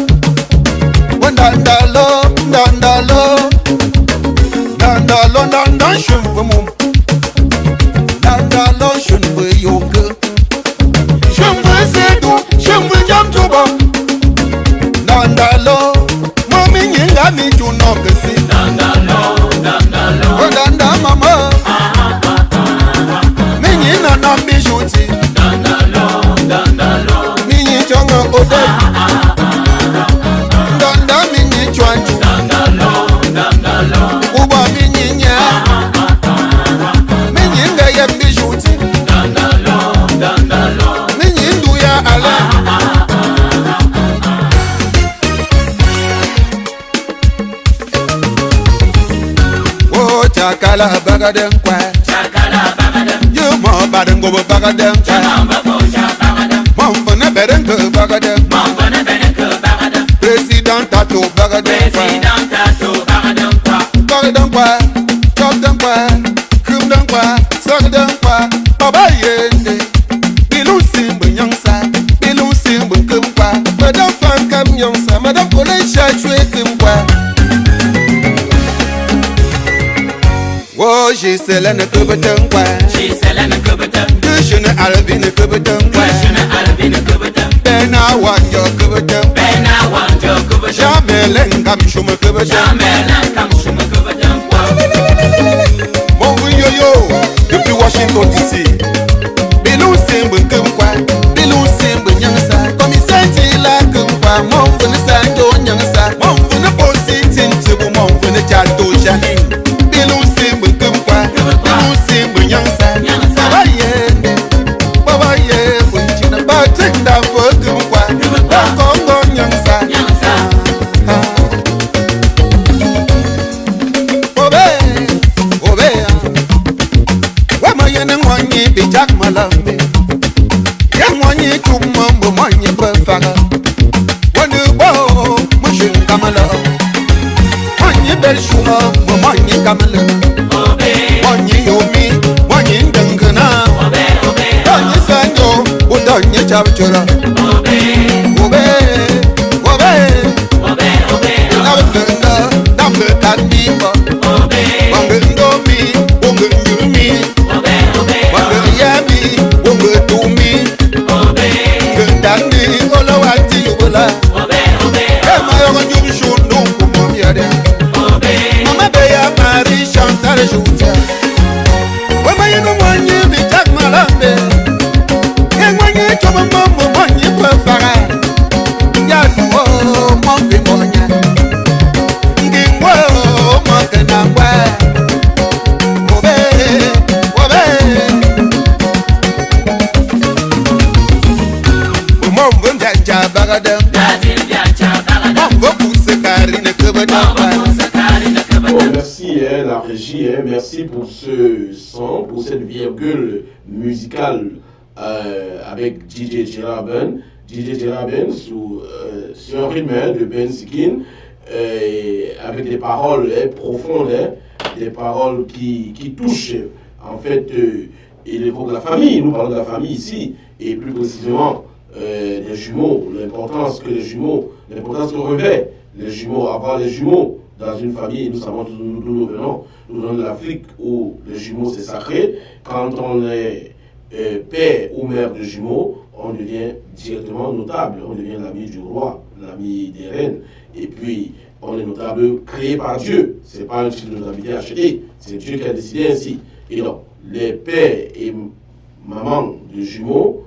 Wandandalo Ndandalo Ndandalo Ndandan shumbumu Dandalo shunwe yoga Shumwe sedu Shumwe jam tuba Dandalo Mami nyinga mi juno kesi Dandalo Dandalo Danda mama Minyi na nambi shuti Dandalo Dandalo Minyi chonga ode Danda minyi chwanchu Dandalo Dandalo Uba minyi nya Chakala bagadem kwa Chakala bagadem You mo badem go bagadem Chamamba ko bagadem Mamfana berenke bagadem Mamfana berenke bagadem President tato bagadem President tato bagadem kwa Bagadem kwa Chokdem kwa Kumdem kwa Sogdem kwa Baba yende Bilu simbu nyangsa Bilu simbu kumkwa Madam fan kam nyangsa Madam kole shachwe kumkwa Oh, she selling a cubitum qua. She selling a cubitum. Cushion Alvin a cubitum. Cushion Alvin a cubitum. Ben I want your cubitum. Ben I want your cubitum. Jamel and come shum a cubitum. Jamel and come shum a cubitum. Mon yo, depuis Washington DC. Bilou Simbu Kumqua. Bilou Simbu Yangsa. Commissaire la Kumqua. Mon Venesa Yangsa. Mon Venaposi Tintibu. Mon Venechato Janin. Chapchura Obe Obe Obe Obe Obe Nabenda Nambe Kandiba Obe Wange Ndomi Wange Nyumi Obe Obe Wange Yami Wange Tumi Obe Ngandani Ola Wati Yubula Obe Obe Ema Yoga Nyumi Shundu Kumom Yade Obe Mama Beya Mari Chantal Joutia Wema Yenu Wanyi Bitak Malambe Mwenye choma mambo mwenye kwefara Ya nuo mwenye mwenye Ngingwe mwenye nangwe Obe, obe Mwenye mjanja bagadem Mwenye kusekari ne kubedem Merci la régie, merci pour ce son, pour cette virgule musicale avec DJ Jeraben sur un rythme de Ben Sikin, avec des paroles profondes, des paroles qui touchent en fait il évoque la famille. Nous parlons de la famille ici, et plus précisément des jumeaux, l'importance que revêt les jumeaux, avoir les jumeaux dans une famille. Nous savons d'où nous venons. Nous venons de l'Afrique où les jumeaux c'est sacré. Quand on est père ou mère de jumeaux, on devient directement notable. On devient l'ami du roi, l'ami des reines. Et puis, on est notable créé par Dieu. Ce n'est pas un titre de notabilité acheté. C'est Dieu qui a décidé ainsi. Et donc, les pères et mamans de jumeaux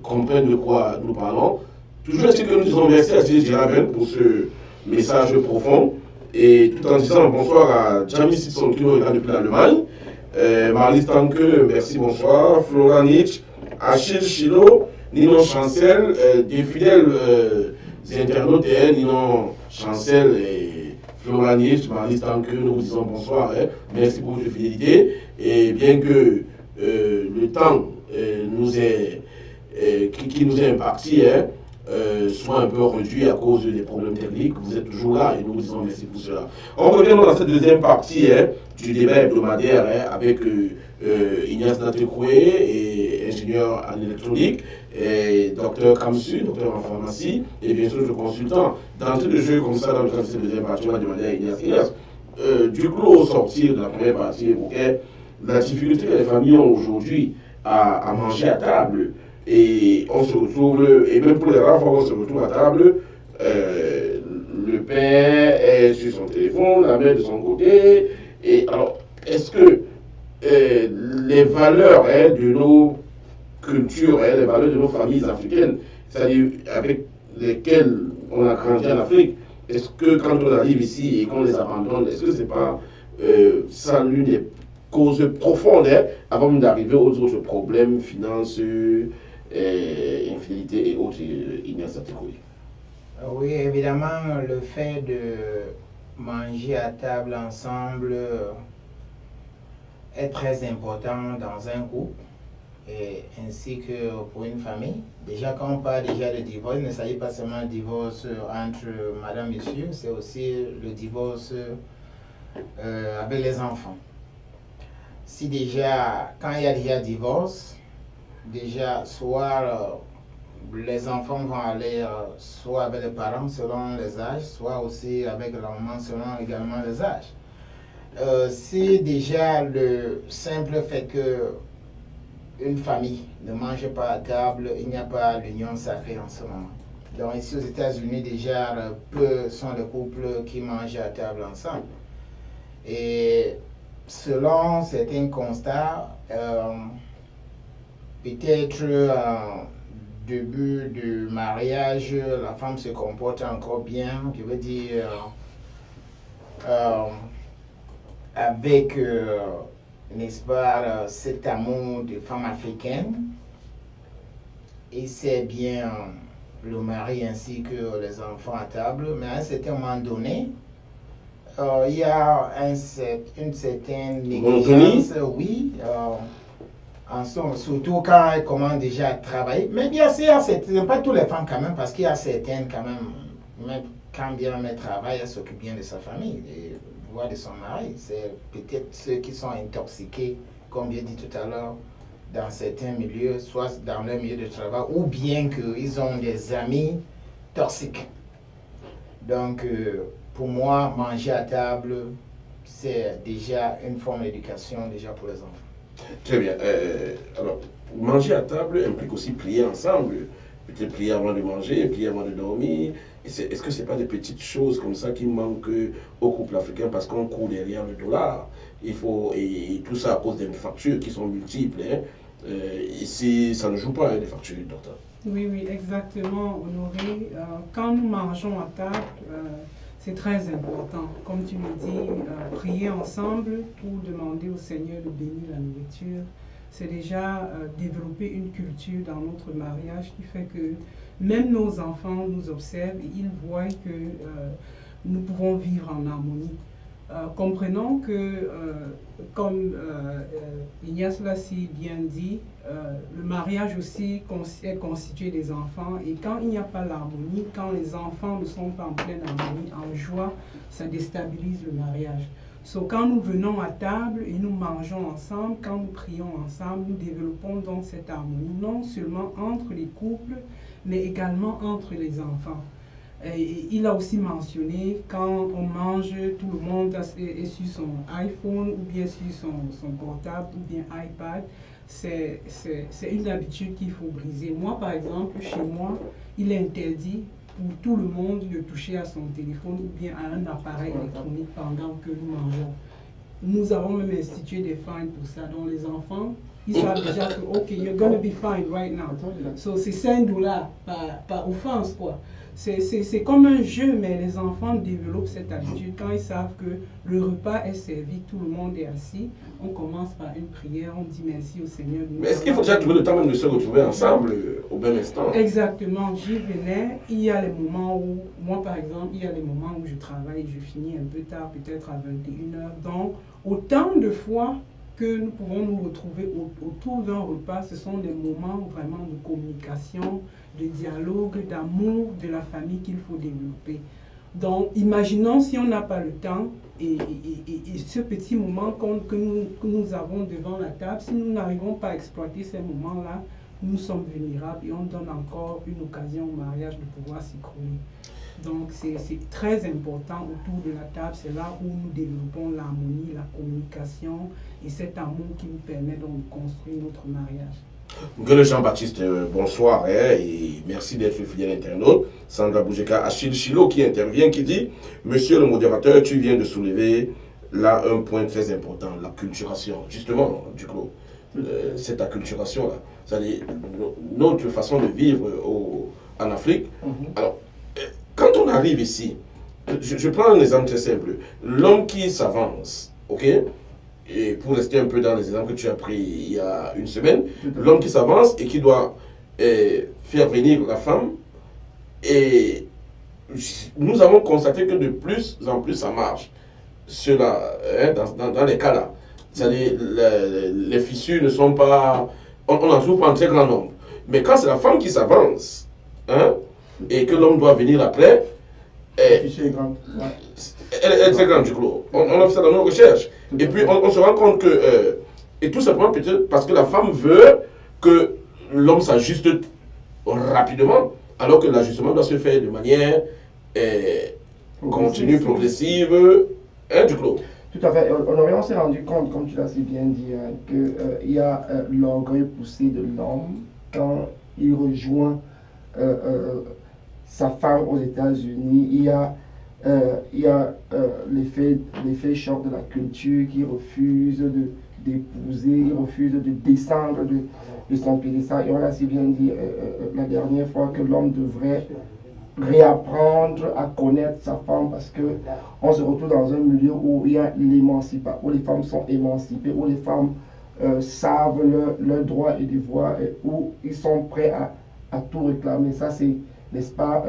comprennent de quoi nous parlons. Toujours est-il que nous disons merci à Thierry Giraben pour ce message profond. Et tout en disant bonsoir à Jamie Simpson qui nous regarde depuis l'Allemagne. Marlise Tanque, merci, bonsoir. Flora Nietzsche, Achille Chilo, Ninon Chancel, des fidèles internautes, Ninon Chancel et Flora Nietzsche, Marlise Tanque, nous vous disons bonsoir. Merci pour votre fidélité. Et bien que le temps qui nous est imparti soit un peu réduit à cause des problèmes techniques, vous êtes toujours là et nous vous disons merci pour cela. On revient dans cette deuxième partie du débat hebdomadaire avec Ignace Natekoué, et ingénieur en électronique, et docteur Kamsu, docteur en pharmacie, et bien sûr le consultant. D'entrée de jeu comme ça, dans le cadre de cette deuxième partie, on va demander à Ignace. Du coup, au sortir de la première partie, évoquait la difficulté que les familles ont aujourd'hui à manger à table. Et on se retrouve, et même pour les rares fois on se retrouve à table, le père est sur son téléphone, la mère de son côté. Et alors, est-ce que les valeurs de nos cultures, les valeurs de nos familles africaines, c'est-à-dire avec lesquelles on a grandi en Afrique, est-ce que quand on arrive ici et qu'on les abandonne, est-ce que c'est pas ça l'une des causes profondes avant d'arriver aux autres problèmes, finances, infidélité et autres, Ignace Natekoué? Oui, évidemment, le fait de manger à table ensemble est très important dans un couple, et ainsi que pour une famille. Déjà, quand on parle déjà de divorce, il ne s'agit pas seulement de divorce entre madame et monsieur, c'est aussi le divorce avec les enfants. Si déjà, quand il y a déjà divorce, déjà, soit les enfants vont aller soit avec les parents selon les âges, soit aussi avec la maman selon également les âges. Si déjà le simple fait que une famille ne mange pas à table, il n'y a pas l'union sacrée en ce moment. Donc ici aux États-Unis, déjà, peu sont les couples qui mangent à table ensemble. Et selon certains constats, peut-être début du mariage, la femme se comporte encore bien, je veux dire, avec, n'est-ce pas, cet amour de femme africaine, et c'est bien le mari ainsi que les enfants à table, mais à un certain moment donné, il y a une certaine négligence, oui, surtout quand elles commencent déjà à travailler. Mais bien sûr, c'est pas toutes les femmes quand même, parce qu'il y a certaines quand même, même quand bien elles travaillent, elles s'occupent bien de sa famille, voire de son mari. C'est peut-être ceux qui sont intoxiqués, comme j'ai dit tout à l'heure, dans certains milieux, soit dans leur milieu de travail, ou bien qu'ils ont des amis toxiques. Donc, pour moi, manger à table, c'est déjà une forme d'éducation déjà pour les enfants. Très bien. Alors, manger à table implique aussi prier ensemble. Peut-être prier avant de manger, prier avant de dormir. Est-ce que ce n'est pas des petites choses comme ça qui manquent au couple africain parce qu'on court derrière le dollar? Et tout ça à cause des factures qui sont multiples. Ici, ça ne joue pas, les factures, docteur. Oui, oui, exactement, Honoré. Quand nous mangeons à table, c'est très important. Comme tu le dis, prier ensemble pour demander au Seigneur de bénir la nourriture, c'est déjà développer une culture dans notre mariage qui fait que même nos enfants nous observent et ils voient que nous pouvons vivre en harmonie. Comprenons que, comme Ignace l'a si bien dit, le mariage aussi est constitué des enfants, et quand il n'y a pas l'harmonie, quand les enfants ne sont pas en pleine harmonie, en joie, ça déstabilise le mariage. Quand nous venons à table et nous mangeons ensemble, quand nous prions ensemble, nous développons donc cette harmonie, non seulement entre les couples, mais également entre les enfants. Et il a aussi mentionné, quand on mange, tout le monde est sur son iPhone ou bien sur son portable ou bien iPad. C'est une habitude qu'il faut briser. Moi, par exemple, chez moi, il est interdit pour tout le monde de toucher à son téléphone ou bien à un appareil électronique pendant que nous mangeons. Nous avons même institué des fines pour ça. Donc les enfants, ils savent déjà que, OK, you're gonna be fined right now. So c'est $5, par offense, quoi. C'est comme un jeu, mais les enfants développent cette habitude. Quand ils savent que le repas est servi, tout le monde est assis, on commence par une prière, on dit merci au Seigneur. Mais est-ce qu'il faut déjà trouver le temps même de se retrouver ensemble au même instant? Exactement, j'y venais. Il y a les moments où, moi par exemple, il y a les moments où je travaille et je finis un peu tard, peut-être à 21h. Donc, autant de fois que nous pouvons nous retrouver autour d'un repas, ce sont des moments vraiment de communication, de dialogue, d'amour de la famille qu'il faut développer. Donc, imaginons si on n'a pas le temps et ce petit moment que nous avons devant la table, si nous n'arrivons pas à exploiter ces moments-là, nous sommes vulnérables et on donne encore une occasion au mariage de pouvoir s'écrouler. Donc, c'est très important autour de la table, c'est là où nous développons l'harmonie, la communication et cet amour qui nous permet donc de construire notre mariage. Gueule Jean-Baptiste, bonsoir et merci d'être fidèle internaute. Sandra Boujeka, Achille Chilo qui intervient, qui dit: Monsieur le modérateur, tu viens de soulever là un point très important, la culturation. Justement, du coup, cette acculturation-là, c'est-à-dire notre façon de vivre en Afrique. Alors, quand on arrive ici, je prends un exemple très simple. L'homme qui s'avance, ok? Et pour rester un peu dans les exemples que tu as pris il y a une semaine, l'homme qui s'avance et qui doit faire venir la femme, et nous avons constaté que de plus en plus ça marche. Cela, dans les cas là, c'est-à-dire les fissures ne sont pas, on en trouve pas en très grand nombre. Mais quand c'est la femme qui s'avance, et que l'homme doit venir après, elle est très grande du coup. On a fait ça dans nos recherches. Et puis on se rend compte que, et tout simplement peut-être parce que la femme veut que l'homme s'ajuste rapidement, alors que l'ajustement doit se faire de manière continue, progressive, du coup. Tout à fait. On s'est rendu compte, comme tu l'as si bien dit, qu'il y a l'orgueil poussé de l'homme quand il rejoint sa femme aux États-Unis. Il y a l'effet choc de la culture qui refuse d'épouser, il refuse de descendre de son piédestal. Et on a si bien dit la dernière fois que l'homme devrait réapprendre à connaître sa femme, parce que on se retrouve dans un milieu où il y a l'émancipation, où les femmes sont émancipées, où les femmes savent leurs droits et devoirs, où ils sont prêts à tout réclamer. Ça, c'est, n'est-ce pas,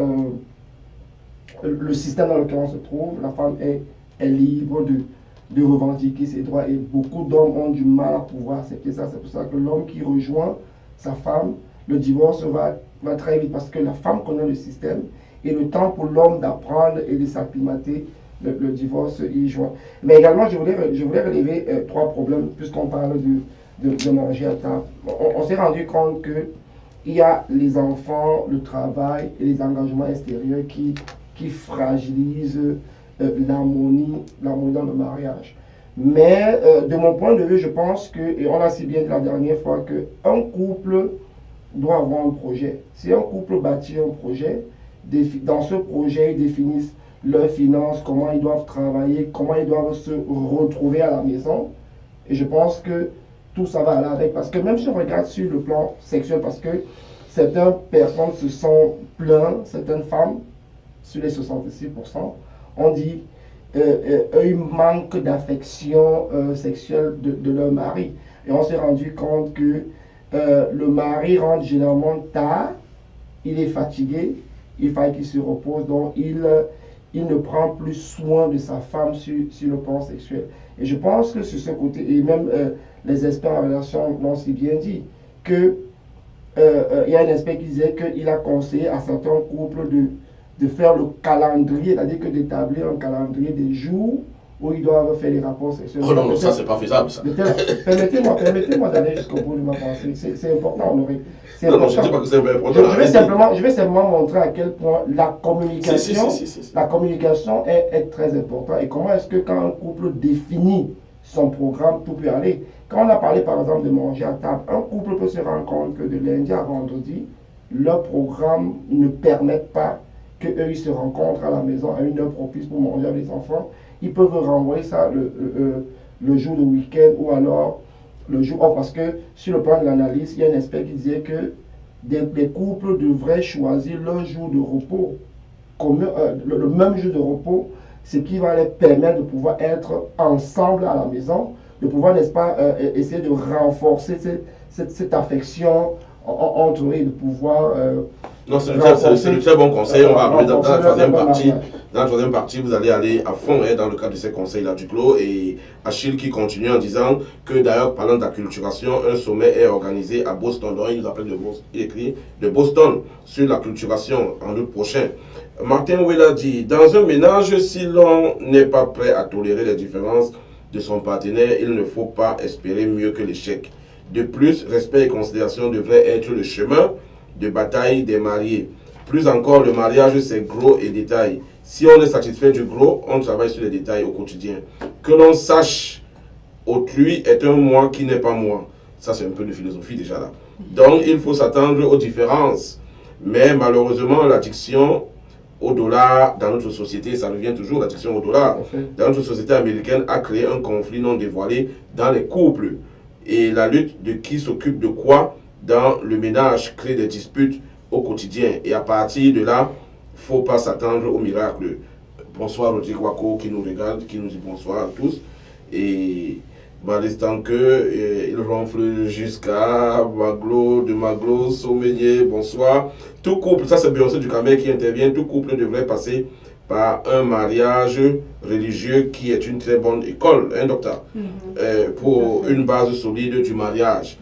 le système dans lequel on se trouve. La femme est libre de revendiquer ses droits, et beaucoup d'hommes ont du mal à pouvoir accepter ça. C'est pour ça que l'homme qui rejoint sa femme, le divorce va très vite, parce que la femme connaît le système, et le temps pour l'homme d'apprendre et de s'acclimater, le divorce y joint. Mais également, je voulais relever 3 problèmes, puisqu'on parle de manger à table. On s'est rendu compte qu'il y a les enfants, le travail et les engagements extérieurs qui fragilisent l'harmonie dans le mariage. Mais de mon point de vue, je pense que, et on l'a si bien dit la dernière fois, qu'un couple doit avoir un projet. Si un couple bâtit un projet, dans ce projet, ils définissent leurs finances, comment ils doivent travailler, comment ils doivent se retrouver à la maison. Et je pense que tout ça va aller avec. Parce que même si on regarde sur le plan sexuel, parce que certaines personnes se sont plaintes, certaines femmes, sur les 66%, on dit un manque d'affection sexuelle de leur mari. Et on s'est rendu compte que le mari rentre généralement tard, il est fatigué, il faut qu'il se repose, donc il ne prend plus soin de sa femme sur le plan sexuel. Et je pense que sur ce côté, et même les experts en relation l'ont si bien dit, que il y a un expert qui disait qu'il a conseillé à certains couples de faire le calendrier, c'est-à-dire que d'établir un calendrier des jours où ils doivent faire les rapports sexuels. Oh non, non, ça c'est pas faisable ça. Permettez-moi d'aller jusqu'au bout de ma pensée. C'est important, Honoré. Non, non, je ne dis pas que c'est important. Je vais simplement montrer à quel point la communication, la communication est très importante. Et comment est-ce que quand un couple définit son programme, tout peut aller. Quand on a parlé par exemple de manger à table, un couple peut se rendre compte que de lundi à vendredi, leur programme ne permet pas qu'eux ils se rencontrent à la maison à une heure propice pour manger avec les enfants. Ils peuvent renvoyer ça le jour de week-end ou alors le jour off, parce que sur le plan de l'analyse, il y a un expert qui disait que des couples devraient choisir leur jour de repos, le même jour de repos, ce qui va leur permettre de pouvoir être ensemble à la maison, de pouvoir, n'est-ce pas, essayer de renforcer cette affection entre eux et de pouvoir... non, c'est le très bon conseil. On va arriver dans la troisième partie. Dans la troisième partie, vous allez aller à fond dans le cadre de ces conseils-là du clos. Et Achille qui continue en disant que d'ailleurs, parlant d'acculturation, un sommet est organisé à Boston. Donc, il nous appelle il écrit de Boston sur l'acculturation en août prochain. Martin Wella dit, dans un ménage, si l'on n'est pas prêt à tolérer les différences de son partenaire, il ne faut pas espérer mieux que l'échec. De plus, respect et considération devraient être le chemin de bataille des mariés. Plus encore, le mariage, c'est gros et détail. Si on est satisfait du gros, on travaille sur les détails au quotidien. Que l'on sache, autrui est un moi qui n'est pas moi. Ça, c'est un peu de philosophie déjà là. Donc, il faut s'attendre aux différences. Mais malheureusement, l'addiction au dollar dans notre société, ça revient toujours, l'addiction au dollar, dans notre société américaine a créé un conflit non dévoilé dans les couples. Et la lutte de qui s'occupe de quoi dans le ménage crée des disputes au quotidien. Et à partir de là, il ne faut pas s'attendre au miracle. Bonsoir Rodrigue Wako qui nous regarde, qui nous dit bonsoir à tous. Et l'instant que il ronfle jusqu'à Maglo, Sommelier, bonsoir. Tout couple, ça c'est Beyoncé du Cameroun qui intervient, tout couple devrait passer par un mariage religieux qui est une très bonne école, hein, docteur, pour une base solide du mariage.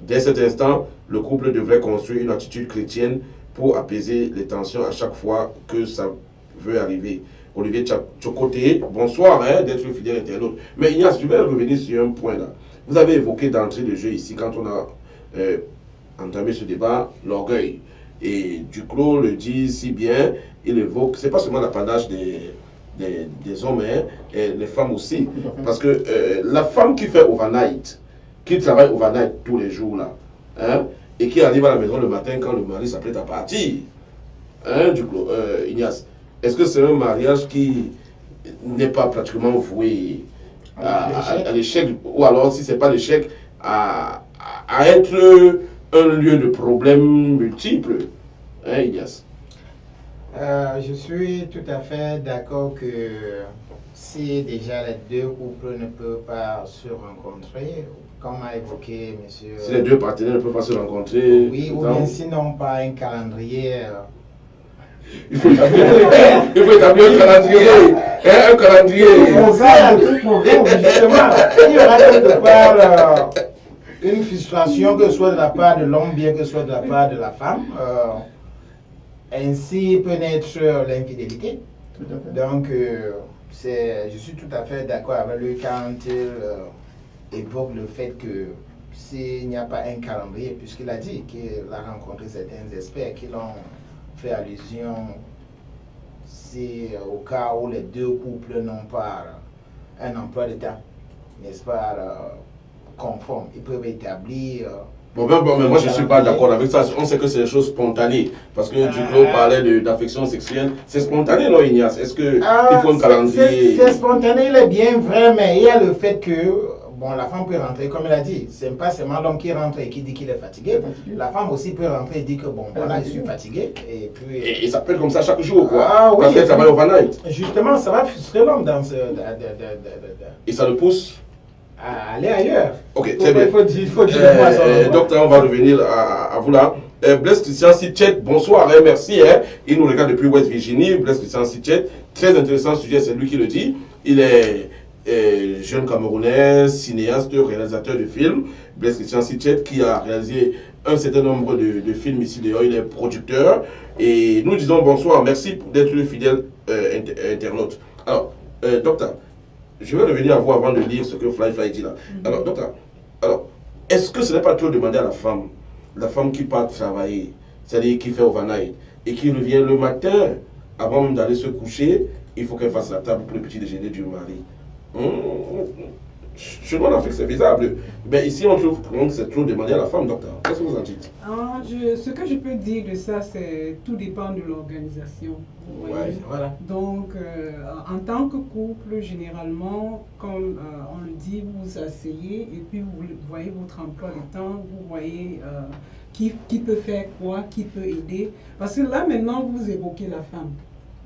Dès cet instant, le couple devrait construire une attitude chrétienne pour apaiser les tensions à chaque fois que ça veut arriver. Olivier Tchokoté, bonsoir, hein, d'être fidèle internaute. Mais Ignace, je vais revenir sur un point là. Vous avez évoqué d'entrée de jeu ici, quand on a entamé ce débat, l'orgueil. Et Duclos le dit si bien, il évoque, c'est pas seulement l'apanage des hommes, hein, et les femmes aussi. Parce que la femme qui fait overnight, qui travaille overnight tous les jours là, hein, et qui arrive à la maison le matin quand le mari s'apprête à partir, hein, Duclos, Ignace, est-ce que c'est un mariage qui n'est pas pratiquement voué à l'échec, ou alors si ce n'est pas l'échec, à être un lieu de problèmes multiples, hein, Ignace? Je suis tout à fait d'accord que si déjà les deux couples ne peuvent pas se rencontrer, comme a évoqué monsieur... Si les deux partenaires ne peuvent pas se rencontrer... Oui, ou bien sinon pas un calendrier... Il faut établir un calendrier. Un calendrier. Justement, il y aura quelque part une frustration, que ce soit de la part de l'homme, bien que ce soit de la part de la femme. Ainsi peut naître l'infidélité. Donc, je suis tout à fait d'accord avec lui quand il évoque le fait que s'il n'y a pas un calendrier, puisqu'il a dit qu'il a rencontré certains experts qui l'ont fait allusion, c'est au cas où les deux couples n'ont pas un emploi de temps, n'est-ce pas, conforme. Ils peuvent établir... Bon, mais moi je ne suis pas d'accord avec ça. On sait que c'est des choses spontanées. Parce que Duclos parlait d'affection sexuelle. C'est spontané, non, Ignace? Est-ce qu'il faut un calendrier? C'est spontané, il est bien vrai, mais il y a le fait que bon, la femme peut rentrer, comme elle a dit, c'est pas seulement l'homme qui rentre et qui dit qu'il est fatigué. La femme aussi peut rentrer et dire que bon, voilà, je suis fatigué. Et puis... Et ça peut être comme ça chaque jour, quoi. Ah oui. Parce qu'elle travaille overnight. Justement, ça va frustrer l'homme dans ce... Et ça le pousse à aller ailleurs. Ok, très bien. Il faut dire docteur, on va revenir à vous là. Blaise Christian Sitchet, bonsoir, hein, merci. Hein. Il nous regarde depuis West Virginie. Blaise Christian Sitchet, très intéressant sujet, c'est lui qui le dit. Il est jeune Camerounais, cinéaste, réalisateur de films. Blaise Christian Sitchet qui a réalisé un certain nombre de films ici d'ailleurs. Il est producteur. Et nous disons bonsoir, merci d'être le fidèle internaute. Alors, docteur, je vais revenir à vous avant de lire ce que Fly dit là. Alors, docteur, est-ce que ce n'est pas trop demander à la femme qui part travailler, c'est-à-dire qui fait overnight, et qui revient le matin, avant même d'aller se coucher, il faut qu'elle fasse la table pour le petit déjeuner du mari. Chez nous, en Afrique, c'est faisable. Mais ici, on trouve que c'est trop demandé à la femme, docteur. Qu'est-ce que vous en dites? Ce que je peux dire de ça, c'est tout dépend de l'organisation. Ouais, voilà. Donc, en tant que couple, généralement, comme on le dit, vous vous asseyez et puis vous voyez votre emploi du temps, vous voyez qui peut faire quoi, qui peut aider. Parce que là, maintenant, vous évoquez la femme.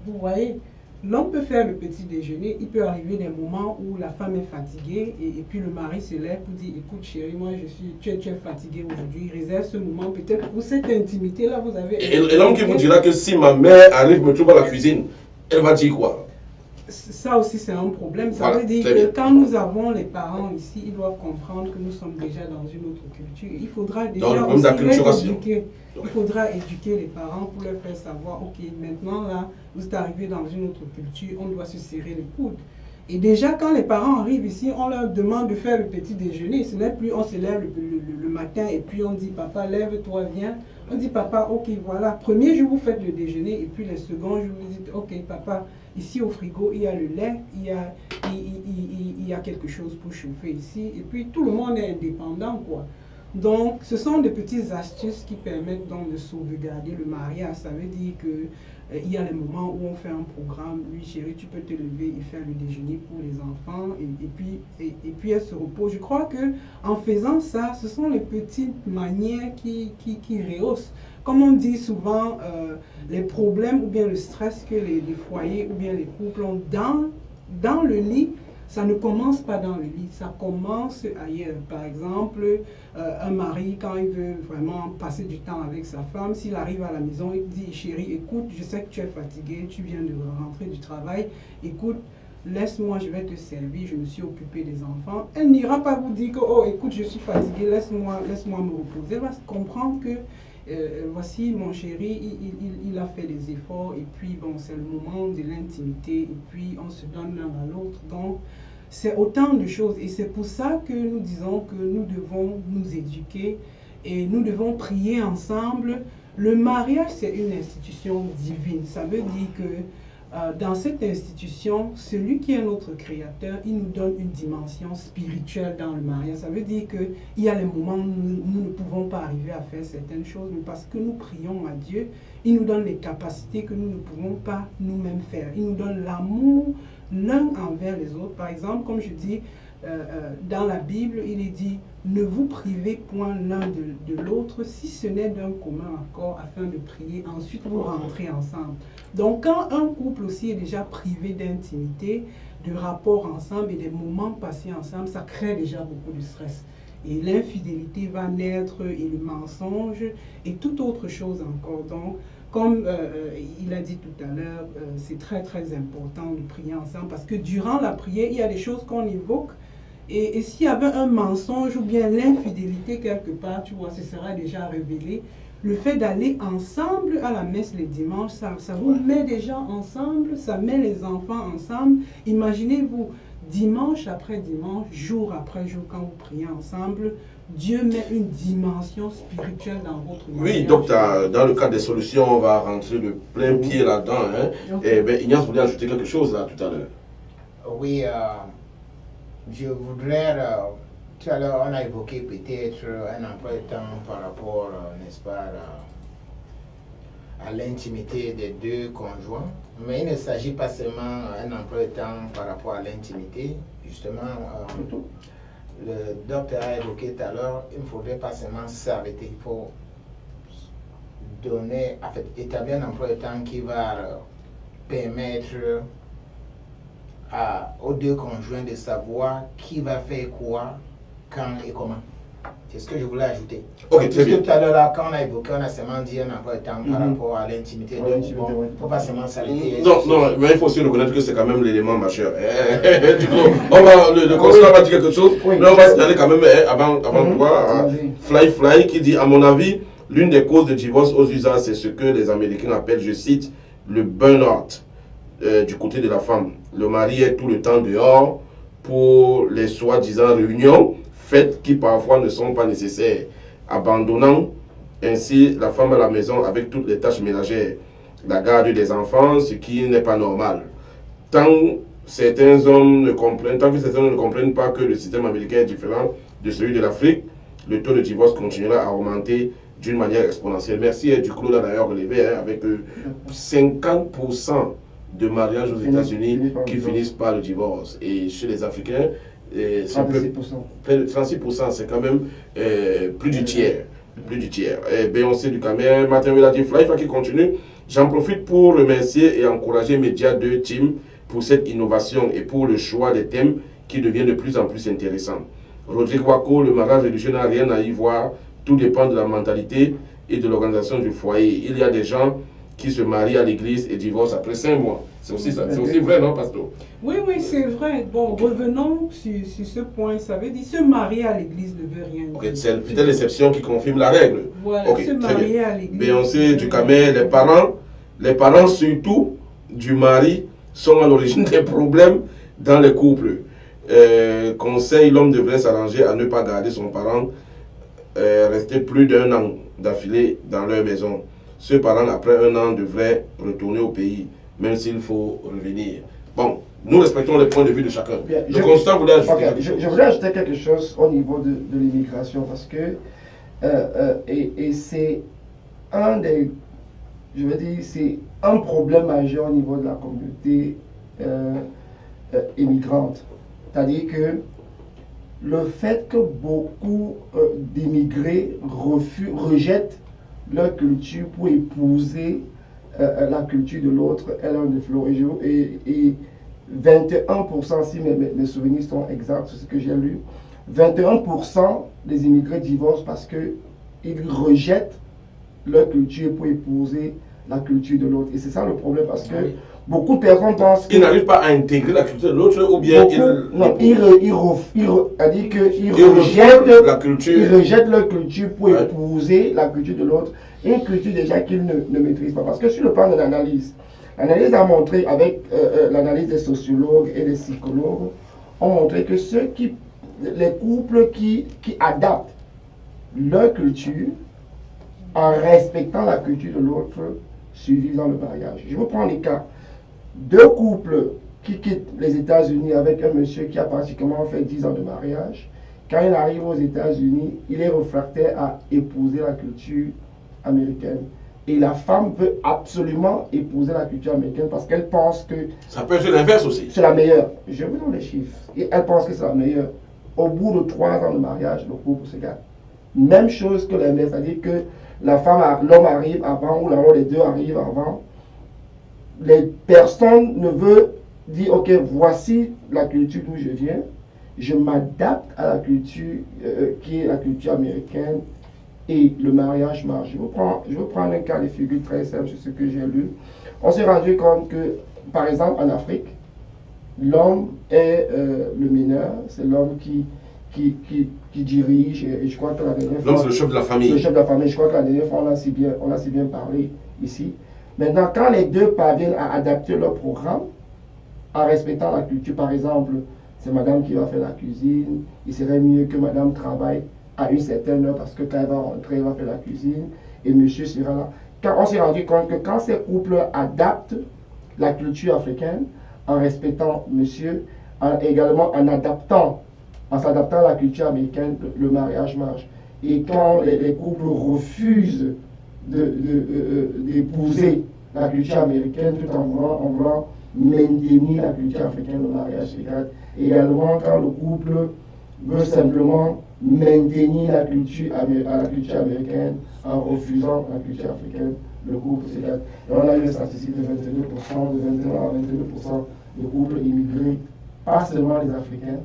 Vous voyez, l'homme peut faire le petit déjeuner, il peut arriver des moments où la femme est fatiguée et puis le mari se lève pour dire écoute chérie, moi tu es fatiguée aujourd'hui, réserve ce moment peut-être pour cette intimité-là vous avez... Et l'homme qui vous dira que si ma mère arrive me trouve à la cuisine, elle va dire quoi? Ça aussi c'est un problème, ça voilà, veut dire que bien. quand nous avons les parents ici, ils doivent comprendre que nous sommes déjà dans une autre culture. Il faudra déjà aussi les éduquer. Il faudra éduquer les parents pour leur faire savoir, ok, maintenant là, vous êtes arrivés dans une autre culture, on doit se serrer les coudes. Et déjà, quand les parents arrivent ici, on leur demande de faire le petit déjeuner. Ce n'est plus on se lève le matin et puis on dit, papa, lève-toi, viens. On dit, papa, ok, voilà, premier jour, vous faites le déjeuner et puis le second jour, vous dites, ok, papa, ici au frigo, il y a le lait, il y a quelque chose pour chauffer ici. Et puis, tout le monde est indépendant, quoi. Donc, ce sont des petites astuces qui permettent donc de sauvegarder le mariage. Ça veut dire que il y a les moments où on fait un programme. Oui, chérie, tu peux te lever et faire le déjeuner pour les enfants. Et puis, elle se repose. Je crois que en faisant ça, ce sont les petites manières qui rehaussent. Comme on dit souvent, les problèmes ou bien le stress que les foyers ou bien les couples ont dans le lit, ça ne commence pas dans le lit, ça commence ailleurs. Par exemple, un mari, quand il veut vraiment passer du temps avec sa femme, s'il arrive à la maison, il dit, chérie, écoute, je sais que tu es fatiguée, tu viens de rentrer du travail, écoute, laisse-moi, je vais te servir, je me suis occupée des enfants. Elle n'ira pas vous dire que, oh, écoute, je suis fatiguée, laisse-moi me reposer. Elle va comprendre que, voici mon chéri, il a fait des efforts et puis bon, c'est le moment de l'intimité et puis on se donne l'un à l'autre. Donc, c'est autant de choses et c'est pour ça que nous disons que nous devons nous éduquer et nous devons prier ensemble. Le mariage, c'est une institution divine. Ça veut dire que dans cette institution, celui qui est notre créateur, il nous donne une dimension spirituelle dans le mariage. Ça veut dire qu'il y a les moments où nous ne pouvons pas arriver à faire certaines choses, mais parce que nous prions à Dieu, il nous donne les capacités que nous ne pouvons pas nous-mêmes faire. Il nous donne l'amour l'un envers les autres. Par exemple, comme je dis, dans la Bible, il est dit « Ne vous privez point l'un de l'autre si ce n'est d'un commun accord afin de prier. Ensuite, vous rentrez ensemble. » Donc, quand un couple aussi est déjà privé d'intimité, de rapports ensemble et des moments passés ensemble, ça crée déjà beaucoup de stress. Et l'infidélité va naître et le mensonge et toute autre chose encore. Donc, comme il a dit tout à l'heure, c'est très très important de prier ensemble parce que durant la prière, il y a des choses qu'on évoque et s'il y avait un mensonge ou bien l'infidélité quelque part, tu vois, ce sera déjà révélé. Le fait d'aller ensemble à la messe les dimanches, ça vous met des gens ensemble, ça met les enfants ensemble. Imaginez-vous, dimanche après dimanche, jour après jour, quand vous priez ensemble, Dieu met une dimension spirituelle dans votre mariage. Oui, donc dans le cadre des solutions, on va rentrer de plein pied là-dedans. Hein. Okay. Et ben, Ignace voulait ajouter quelque chose là tout à l'heure. Oui, je voudrais, tout à l'heure on a évoqué peut-être un emploi de temps par rapport, n'est-ce pas, à l'intimité des deux conjoints. Mais il ne s'agit pas seulement d'un emploi de temps par rapport à l'intimité. Justement, le docteur a évoqué tout à l'heure, il ne faudrait pas seulement s'arrêter. Il faut donner, en fait, établir un emploi de temps qui va permettre aux deux conjoints de savoir qui va faire quoi, quand et comment. C'est ce que je voulais ajouter. Ok, très bien. Tout à l'heure, là, quand on a évoqué, on a seulement dit un emploi de temps par rapport à l'intimité. Donc, il ne faut pas seulement s'arrêter. Non, mais il faut aussi reconnaître que c'est quand même l'élément majeur. Du coup, le conseiller va dire quelque chose, mais on va se aller quand même avant toi. Fly qui dit, à mon avis, l'une des causes de divorce aux USA, c'est ce que les Américains appellent, je cite, le burn-out du côté de la femme. Le mari est tout le temps dehors, pour les soi-disant réunions, fêtes qui parfois ne sont pas nécessaires, abandonnant ainsi la femme à la maison avec toutes les tâches ménagères, la garde des enfants, ce qui n'est pas normal. Tant que certains hommes ne comprennent pas que le système américain est différent de celui de l'Afrique, le taux de divorce continuera à augmenter d'une manière exponentielle. Merci, Duclos l'a d'ailleurs relevé, avec 50% de mariages aux États-Unis qui finissent par le divorce. Et chez les Africains, c'est 36%, c'est quand même plus du tiers. Beyoncé du Cameroun, Martin Willadi Fly, qui continue. J'en profite pour remercier et encourager Média 2 Team pour cette innovation et pour le choix des thèmes qui devient de plus en plus intéressant. Rodrigue Wako, le mariage religieux n'a rien à y voir, tout dépend de la mentalité et de l'organisation du foyer. Il y a des gens qui se marient à l'église et divorcent après 5 mois. C'est aussi ça, c'est aussi vrai, non, Pasteur? Oui, c'est vrai. Bon, revenons sur ce point. Ça veut dire se marier à l'église ne veut rien dire. Okay, c'est peut-être l'exception qui confirme la règle. Voilà, se marier à l'église. Beyoncé du Cameroun, les parents surtout du mari sont à l'origine des problèmes dans les couples. Conseil, l'homme devrait s'arranger à ne pas garder son parent rester plus d'1 an d'affilée dans leur maison. Ce parent, après 1 an, devrait retourner au pays, même s'il faut revenir. Bon, nous respectons les points de vue de chacun. Bien, Le constat voulait ajouter je voulais ajouter quelque chose au niveau de l'immigration, parce que c'est un des... Je veux dire, c'est un problème majeur au niveau de la communauté immigrante. C'est-à-dire que le fait que beaucoup d'immigrés rejettent leur culture pour épouser la culture de l'autre est l'un des fléaux. Et 21%, si mes souvenirs sont exacts sur ce que j'ai lu, 21% des immigrés divorcent parce qu'ils rejettent leur culture pour épouser la culture de l'autre. Et c'est ça le problème, parce que beaucoup de personnes pensent qu'ils n'arrivent pas à intégrer la culture de l'autre, ou bien ils rejettent la culture. Ils rejettent leur culture pour épouser la culture de l'autre, une culture déjà qu'ils ne maîtrisent pas. Parce que sur le plan de l'analyse a montré, avec l'analyse des sociologues et des psychologues, ont montré que les couples qui adaptent leur culture en respectant la culture de l'autre survivent dans le mariage. Je vous prends les cas. 2 couples qui quittent les États-Unis avec un monsieur qui a pratiquement fait 10 ans de mariage. Quand il arrive aux États-Unis, il est réfractaire à épouser la culture américaine. Et la femme veut absolument épouser la culture américaine parce qu'elle pense que... Ça peut être l'inverse aussi. C'est la meilleure. Je vous donne les chiffres. Et elle pense que c'est la meilleure. Au bout de 3 ans de mariage, le couple se gagne. Même chose que l'inverse, c'est-à-dire que l'homme arrive avant, ou l'un des deux arrive avant. Les personnes ne veulent dire, ok, voici la culture d'où je viens, je m'adapte à la culture qui est la culture américaine, et le mariage marche. Je vais prendre un cas de figure très simple sur ce que j'ai lu. On s'est rendu compte que, par exemple, en Afrique, l'homme est le meneur, c'est l'homme qui dirige, et je crois que la dernière fois... L'homme, c'est le chef de la famille. Le chef de la famille, je crois que la dernière fois, on a si bien parlé ici. Maintenant, quand les deux parviennent à adapter leur programme, en respectant la culture, par exemple, c'est madame qui va faire la cuisine, il serait mieux que madame travaille à une certaine heure, parce que quand elle va rentrer, elle va faire la cuisine, et monsieur sera là. Quand on s'est rendu compte que quand ces couples adaptent la culture africaine, en respectant monsieur, également en s'adaptant à la culture américaine, le mariage marche. Et quand les couples refusent d'épouser la culture américaine tout en voulant maintenir la culture africaine, le mariage s'éclate. Également, quand le couple veut simplement maintenir la culture américaine en refusant la culture africaine, le couple s'éclate. Et on a eu une statistique de 22%, de 21 à 22% de couples immigrés, pas seulement les Africains,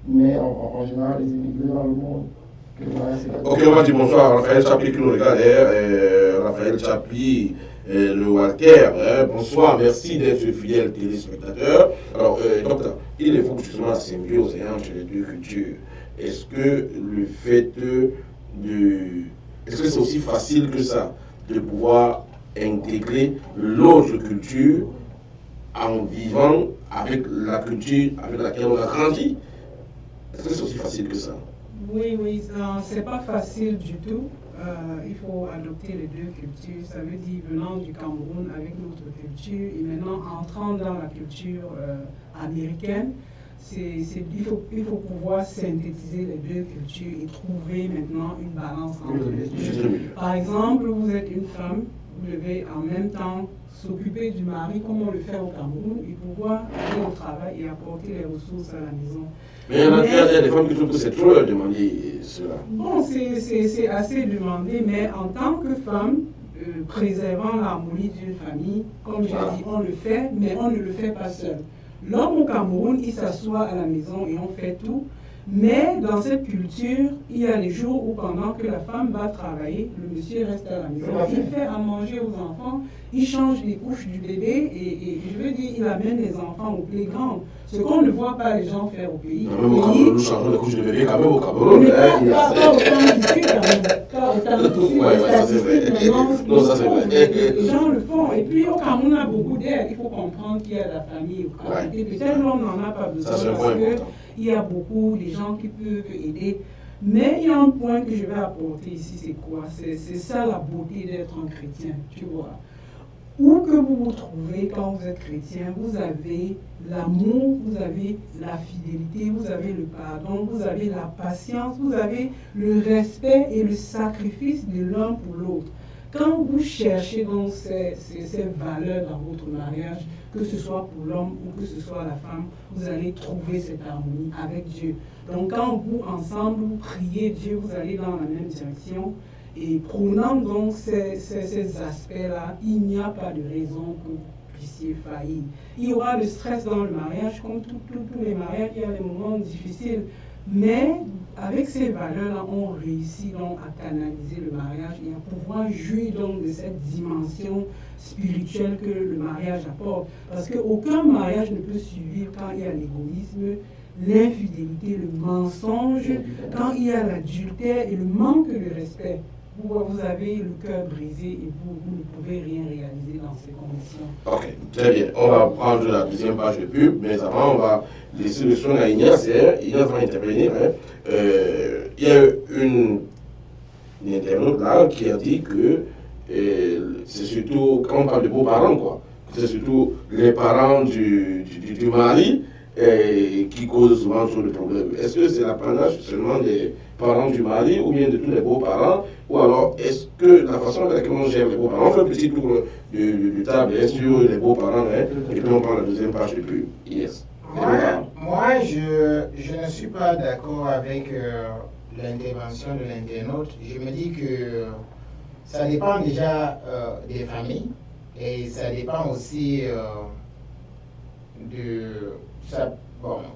mais en général les immigrés dans le monde. Ok, on va dire bonsoir à Raphaël Chapi qui nous regarde, Raphaël Chapi, le Walter, bonsoir, merci d'être fidèle téléspectateur. Alors, docteur, il évoque justement la symbiose entre les deux cultures. Est-ce que le fait est-ce que c'est aussi facile que ça de pouvoir intégrer l'autre culture en vivant avec la culture avec laquelle on a grandi. Est-ce que c'est aussi facile que ça? Oui, c'est pas facile du tout. Il faut adopter les deux cultures. Ça veut dire venant du Cameroun avec notre culture et maintenant entrant dans la culture américaine. Il faut pouvoir synthétiser les deux cultures et trouver maintenant une balance entre les deux. Par exemple, vous êtes une femme, vous devez en même temps s'occuper du mari comme on le fait au Cameroun et pouvoir aller au travail et apporter les ressources à la maison. Mais il y a des femmes qui trouvent que c'est trop leur demander cela. Bon, c'est assez demandé, mais en tant que femme, préservant l'harmonie d'une famille, comme j'ai dit, on le fait, mais on ne le fait pas seul. L'homme au Cameroun, il s'assoit à la maison et on fait tout. Mais dans cette culture, il y a les jours où pendant que la femme va travailler, le monsieur reste à la maison. Il fait à manger aux enfants, il change les couches du bébé et je veux dire, il amène les enfants au playground. Ce qu'on ne voit pas les gens faire au pays. Même au Cameroun, nous changeons les couches de bébé, quand même au Cameroun. Mais pas autant d'ici quand même. Pas autant d'ici. Ouais, ça c'est vrai. Non, ça c'est vrai. Les gens le font. Et puis au Cameroun, on a beaucoup d'aide. Il faut comprendre qu'il y a la famille au Cameroun. Et peut-être l'homme n'en a pas besoin parce qu'il y a beaucoup de gens qui peuvent aider. Mais il y a un point que je vais apporter ici, c'est quoi? C'est ça la beauté d'être un chrétien, tu vois. Où que vous vous trouvez quand vous êtes chrétien, vous avez l'amour, vous avez la fidélité, vous avez le pardon, vous avez la patience, vous avez le respect et le sacrifice de l'un pour l'autre. Quand vous cherchez donc ces valeurs dans votre mariage, que ce soit pour l'homme ou que ce soit la femme, vous allez trouver cette harmonie avec Dieu. Donc quand vous, ensemble, vous priez Dieu, vous allez dans la même direction. Et prônant donc ces aspects-là, il n'y a pas de raison que vous puissiez faillir. Il y aura le stress dans le mariage, comme tous les mariages, il y a des moments difficiles. Mais avec ces valeurs-là, on réussit donc à canaliser le mariage et à pouvoir jouir donc de cette dimension spirituelle que le mariage apporte. Parce qu'aucun mariage ne peut survivre quand il y a l'égoïsme, l'infidélité, le mensonge, quand il y a l'adultère et le manque de respect. Vous avez le cœur brisé et vous ne pouvez rien réaliser dans ces conditions. Ok, très bien. On va prendre la deuxième page de pub, mais avant, on va laisser le son à Ignace. Ignace va intervenir. Il y a une internaute là qui a dit que c'est surtout, quand on parle de beaux-parents, quoi, c'est surtout les parents du mari qui causent souvent trop de problèmes. Est-ce que c'est l'apanage seulement des parents du mari ou bien de tous les beaux-parents? Ou alors, est-ce que la façon avec laquelle on gère les beaux-parents, on fait un petit tour du table sur les beaux-parents, et puis on prend la deuxième page de plus. Yes. Moi, je ne suis pas d'accord avec l'intervention de l'internaute. Je me dis que ça dépend déjà des familles et ça dépend aussi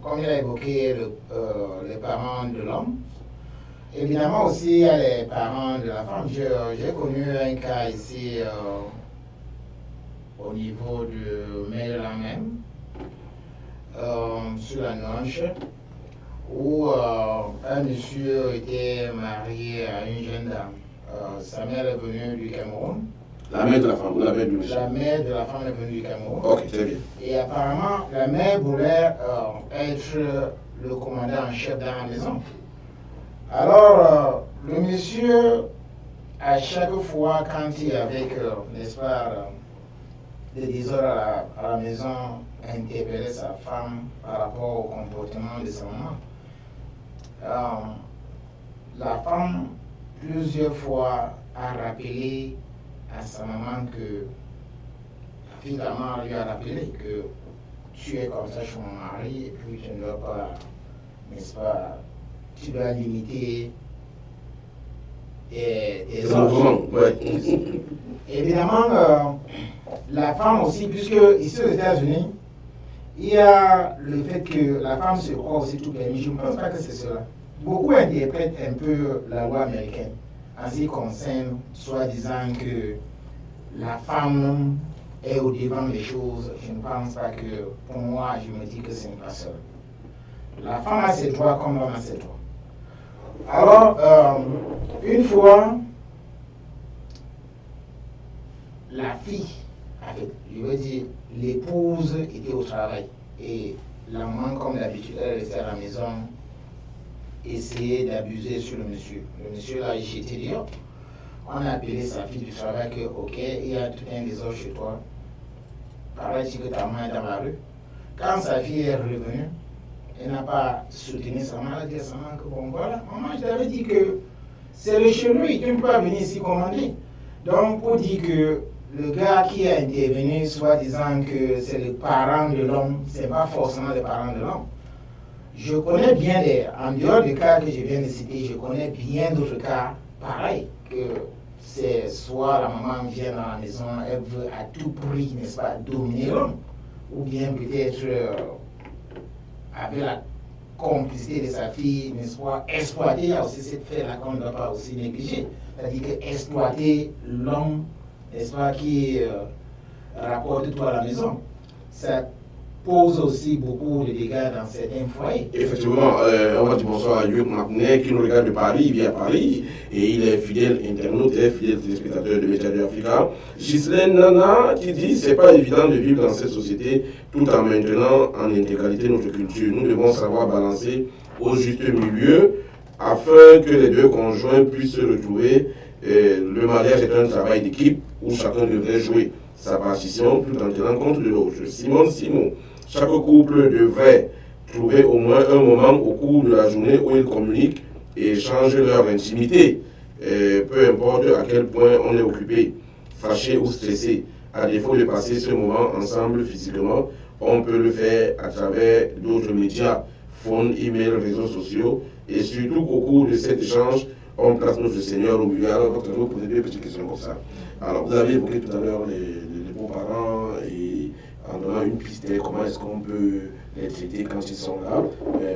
comme il a évoqué les parents de l'homme. Évidemment aussi, il y a les parents de la femme. J'ai connu un cas ici au niveau de Maryland même, sur la Nuanche, où un monsieur était marié à une jeune dame. Sa mère est venue du Cameroun. La mère de la femme ou la mère du monsieur? La mère de la femme est venue du Cameroun. Ok, très bien. Et apparemment, la mère voulait être le commandant en chef dans la maison. Alors, le monsieur, à chaque fois, quand il y avait, n'est-ce pas, des désordres à la maison, interpellait sa femme par rapport au comportement de sa maman. La femme, plusieurs fois, a rappelé à sa maman que, finalement, lui a rappelé que tu es comme ça chez mon mari, et puis tu ne dois pas, n'est-ce pas, tu dois limiter tes ordres. Ouais. Évidemment, la femme aussi, puisque ici aux États-Unis, il y a le fait que la femme se croit aussi tout permis. Je ne pense pas que c'est cela. Beaucoup interprètent un peu la loi américaine en ce qui concerne, soi-disant que la femme est au devant des choses. Je ne pense pas que, pour moi, je me dis que ce n'est pas cela. La femme a ses droits comme l'homme a ses droits. Alors, une fois, la fille a En fait, je veux dire, l'épouse était au travail et la maman, comme d'habitude, elle restait à la maison, essayait d'abuser sur le monsieur. Le monsieur l'a jeté dehors. On a appelé sa fille du travail que, ok, il y a tout un désordre chez toi. Paraît-il que ta maman est dans la rue. Quand sa fille est revenue, elle n'a pas soutenu sa maman, elle a dit à sa maman que bon voilà, maman, je t'avais dit que c'est le chez lui, tu ne peux pas venir ici commander. Donc pour dire que le gars qui a intervenu, soit disant que c'est le parent de l'homme, c'est pas forcément le parent de l'homme. Je connais bien en dehors des cas que je viens de citer, je connais bien d'autres cas pareils, que c'est soit la maman vient dans la maison, elle veut à tout prix, n'est-ce pas, dominer l'homme, ou bien peut-être avec la complicité de sa fille, n'est-ce pas, exploiter, il y a aussi cette fait-là qu'on ne doit pas aussi négliger, c'est-à-dire que exploiter l'homme, n'est-ce pas, qui rapporte tout à la maison. Ça pose aussi beaucoup de dégâts dans certains foyers. Effectivement, on va dire bonsoir à Youk Makouné qui nous regarde de Paris, il vit à Paris et il est fidèle internaute et fidèle téléspectateur de Médias de Africa. Ghislaine Nana qui dit c'est pas évident de vivre dans cette société tout en maintenant en intégralité notre culture. Nous devons savoir balancer au juste milieu afin que les deux conjoints puissent se retrouver. Le mariage est un travail d'équipe où chacun devrait jouer sa partition tout en tenant compte de l'autre. Simon. Chaque couple devrait trouver au moins un moment au cours de la journée où ils communiquent et échangent leur intimité, peu importe à quel point on est occupé, fâché ou stressé. À défaut de passer ce moment ensemble physiquement, on peut le faire à travers d'autres médias, phone, email, réseaux sociaux, et surtout qu'au cours de cet échange, on place notre Seigneur au milieu. Alors, docteur, vous posez deux petites questions comme ça. Alors, vous avez évoqué tout à l'heure les beaux-parents et en donnant une piste, comment est-ce qu'on peut les traiter quand ils sont là,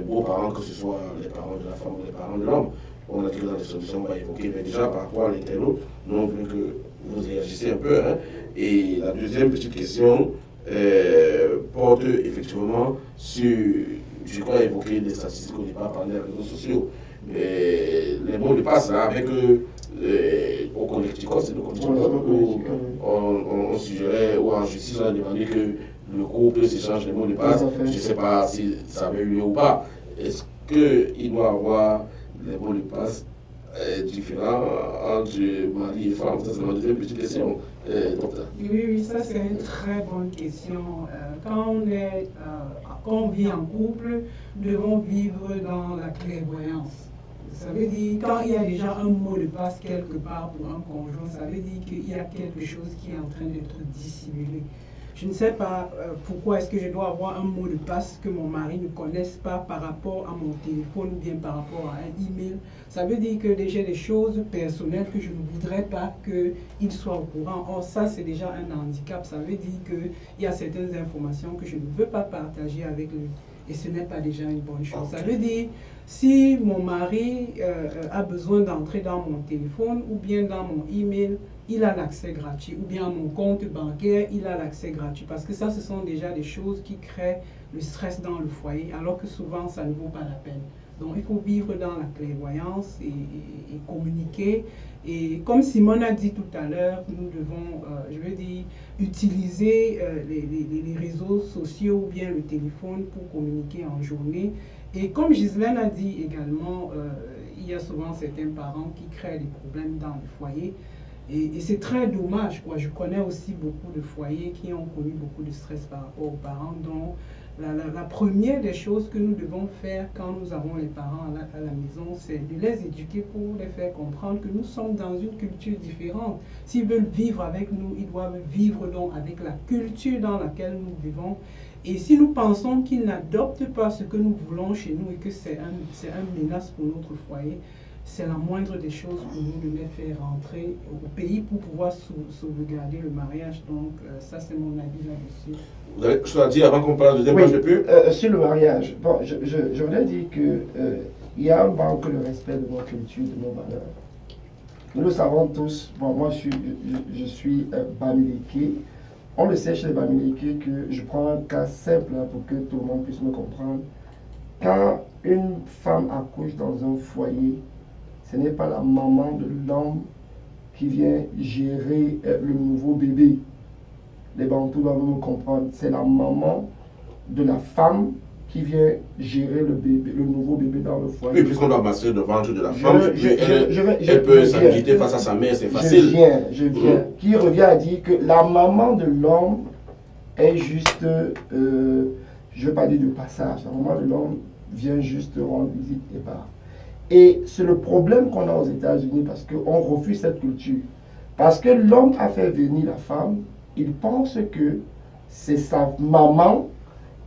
beaux-parents, que ce soit les parents de la femme ou les parents de l'homme. On a dit que dans les solutions, on va évoquer, mais déjà par rapport à l'internaute, nous on veut que vous réagissez un peu. Hein. Et la deuxième petite question porte effectivement sur, je crois évoquer des statistiques au départ par les réseaux sociaux. Les mots de passe là, avec au Connecticut, c'est le Connecticut où on suggérait ou en justice on a demandé que le couple s'échange les mots de passe. Je ne sais pas si ça avait eu lieu ou pas. Est-ce qu'il doit avoir les mots de passe différents entre mari et femme? Ça c'est ma deuxième petite question, docteur. Oui, ça c'est une très bonne question. Quand on vit en couple, nous devons vivre dans la clairvoyance. Ça veut dire, quand il y a déjà un mot de passe quelque part pour un conjoint, ça veut dire qu'il y a quelque chose qui est en train d'être dissimulé. Je ne sais pas pourquoi est-ce que je dois avoir un mot de passe que mon mari ne connaisse pas par rapport à mon téléphone ou bien par rapport à un email. Ça veut dire que déjà des choses personnelles que je ne voudrais pas qu'il soit au courant. Or, ça, c'est déjà un handicap. Ça veut dire qu'il y a certaines informations que je ne veux pas partager avec lui. Et ce n'est pas déjà une bonne chose. Ça veut dire, si mon mari a besoin d'entrer dans mon téléphone ou bien dans mon email, il a l'accès gratuit, ou bien à mon compte bancaire, il a l'accès gratuit. Parce que ça, ce sont déjà des choses qui créent le stress dans le foyer, alors que souvent, ça ne vaut pas la peine. Donc, il faut vivre dans la clairvoyance et communiquer. Et comme Simone a dit tout à l'heure, nous devons, je veux dire, utiliser les réseaux sociaux ou bien le téléphone pour communiquer en journée. Et comme Ghislaine a dit également, il y a souvent certains parents qui créent des problèmes dans le foyer. Et c'est très dommage, quoi. Je connais aussi beaucoup de foyers qui ont connu beaucoup de stress par rapport aux parents. Donc, la première des choses que nous devons faire quand nous avons les parents à la maison, c'est de les éduquer pour les faire comprendre que nous sommes dans une culture différente. S'ils veulent vivre avec nous, ils doivent vivre donc avec la culture dans laquelle nous vivons. Et si nous pensons qu'ils n'adoptent pas ce que nous voulons chez nous et que c'est une menace pour notre foyer, c'est la moindre des choses pour nous de les faire rentrer au pays pour pouvoir sauvegarder le mariage. Donc, ça, c'est mon avis là-dessus. Vous avez quelque chose à dire avant qu'on parle de deuxième page de pub? Sur le mariage, bon, je voulais dire qu'il y a un manque de respect de nos cultures, de nos valeurs. Nous le savons tous. Bon, moi, je suis Bamileke. On le sait chez les Bamileke que je prends un cas simple pour que tout le monde puisse me comprendre. Quand une femme accouche dans un foyer, ce n'est pas la maman de l'homme qui vient gérer le nouveau bébé. les Bantous doivent me comprendre, c'est la maman de la femme qui vient gérer le bébé, le nouveau bébé dans le foyer. Oui, puisqu'on doit masser le ventre de la femme, elle peut s'agiter face à sa mère, c'est facile. Je viens. Qui revient à dire que la maman de l'homme est juste, je ne veux pas dire de passage, la maman de l'homme vient juste rendre visite et part. Et c'est le problème qu'on a aux États-Unis parce qu'on refuse cette culture. Parce que l'homme a fait venir la femme, il pense que c'est sa maman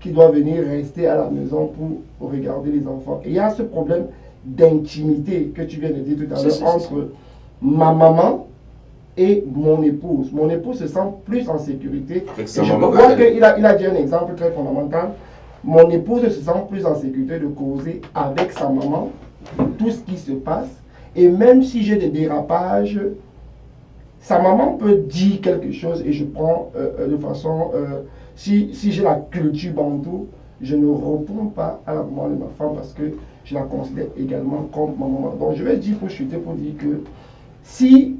qui doit venir rester à la maison pour regarder les enfants. Et il y a ce problème d'intimité que tu viens de dire tout à l'heure entre ma maman et mon épouse. Mon épouse se sent plus en sécurité. Et je crois qu'il a dit un exemple très fondamental. Mon épouse se sent plus en sécurité de causer avec sa maman tout ce qui se passe. Et même si j'ai des dérapages, sa maman peut dire quelque chose et je prends de façon... Si j'ai la culture bantou, je ne réponds pas à la maman de ma femme parce que je la considère également comme ma maman. Donc je vais dire pour chuter, pour dire que si,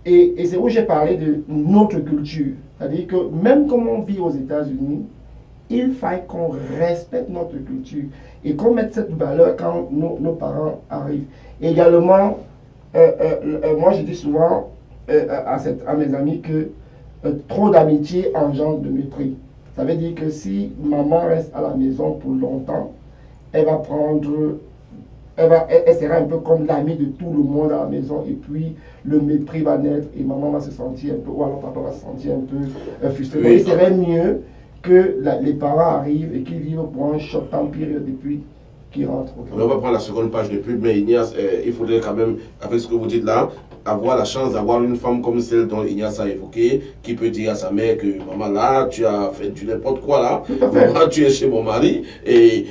et c'est où j'ai parlé de notre culture, c'est-à-dire que même comme on vit aux États-Unis, il faille qu'on respecte notre culture et qu'on mette cette valeur quand nos parents arrivent. Également, moi je dis souvent à mes amis que trop d'amitié engendre de mépris. Ça veut dire que si maman reste à la maison pour longtemps, elle sera un peu comme l'amie de tout le monde à la maison et puis le mépris va naître et maman va se sentir un peu, ou alors papa va se sentir un peu frustré. Donc, il serait mieux que les parents arrivent et qu'ils vivent pour un short time period et puis qu'ils rentrent. On va prendre la seconde page de pub, mais Ignace, il faudrait quand même, avec ce que vous dites là, avoir la chance d'avoir une femme comme celle dont Ignace a évoqué, qui peut dire à sa mère que maman là, tu as fait du n'importe quoi là, maman, tu es chez mon mari.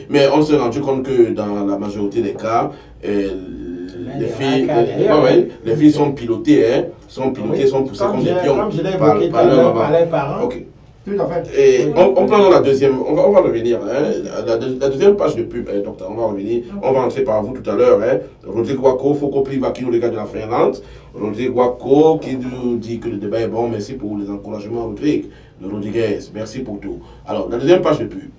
Mais on s'est rendu compte que dans la majorité des cas, les filles sont pilotées, sont poussées comme des pions par leur maman. Okay. Tout à fait. Et on prend la deuxième, on va revenir, la deuxième page de pub, docteur, on va revenir, on va entrer par vous tout à l'heure. Rodrigue Wako, Fokopliva qui nous regarde de la Finlande. Rodrigue Wako qui nous dit que le débat est bon, merci pour les encouragements, Rodrigue. Rodriguez, merci pour tout. Alors, la deuxième page de pub.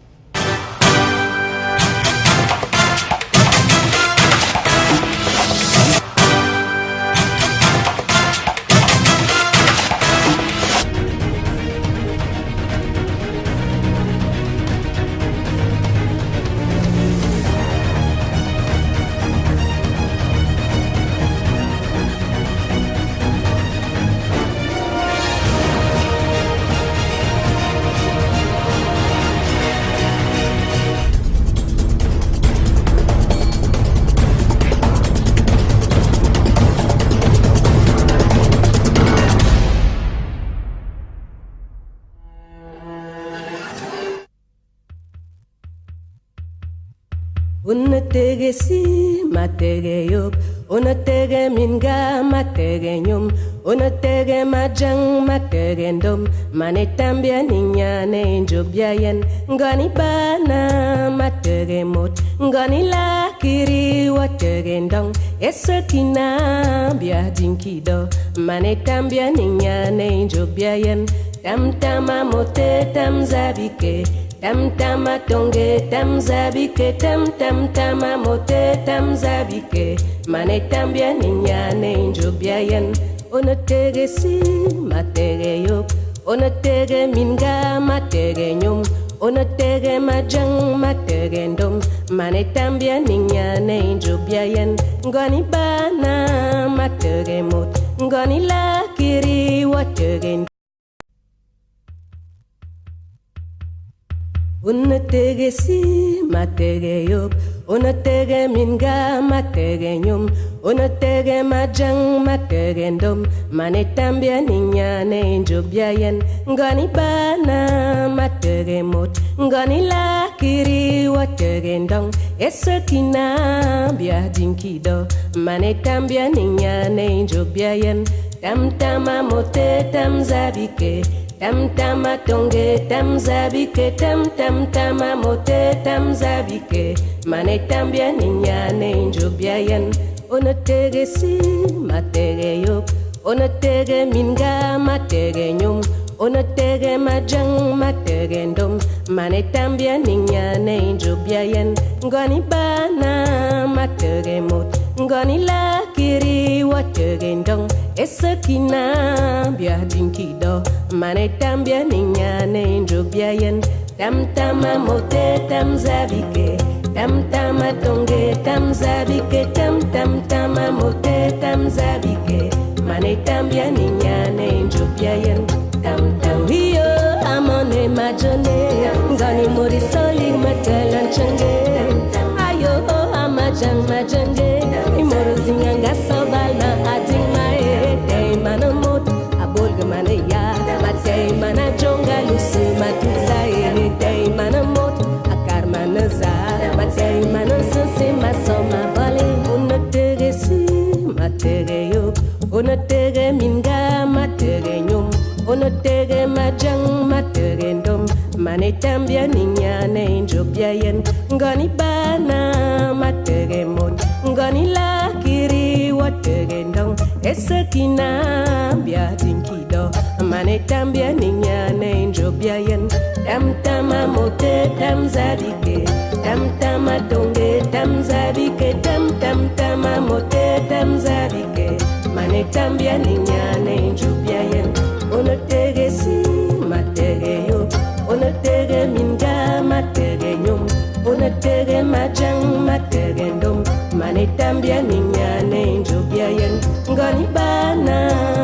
Unatege si matege yop, unatege minga matege nyum, unatege majang matege ndom, manetambia ninyane injobia yen, ngani bana matege mot, ngani lakiri watege ndong, esakina bia dinkido, manetambia ninyane injobia yen, tam tama mote tam zabike. Tam tama tonge tam zabike tam tama mote tam zabike mane tambia ninyane injobia yen onatege si matege yop onatege minga matege nyum onatege majang matege ndom mane tambia ninyane injobia yen ngani bana matege mot ngani lakiri watege Unatege si matege yop, unatege minga matege nyum, unatege majang matege ndom, manetambia ninyane injobia yen, ngani bana matege mot, ngani lakiri watege ndong, esakina bia dinkido, manetambia ninyane injobia yen, tam tama mote tam zabike. Tam tama tonge tam zabike tam tama mote tam zabike mane tambia ninyane injobia yen onatege si matege yop onatege minga matege nyum Onotere majang matere ndom manetambia ninya ne njobiayen ngoni bana matere mot ngoni la kiri watere ndong esakina bia dinkido manetambia ninya ne njobiayen tam tama mote tam zabike tam tama tonge tam zabike tam tam tama mote tam zabike manetambia ninya ne njobiayen tam tam hiyo amone majone ngani mori soli matalan change ayo amajang majange imoro zinganga sobala ading mae day manamot abolga manaya matay manajonga lusu matuzae day manamot akar manaza matay manasose masoma vale unotere si matere yo unotere minga matere nyom Onotere majang matere ndom manetambia ninya ne njobiayen ngoni bana matere mon ngoni la kiri watere ndong esakina bia dinkido manetambia ninya ne njobiayen tam tama mote tam zabike tam tama tonge tam zabike tam tam tama mote tam zabike manetambia ninya ne njobiayen Onotere si matere yo Onotere minga matere nyom Onotere majang matere ndom manetambia ninya ne njobiayen ngoni bana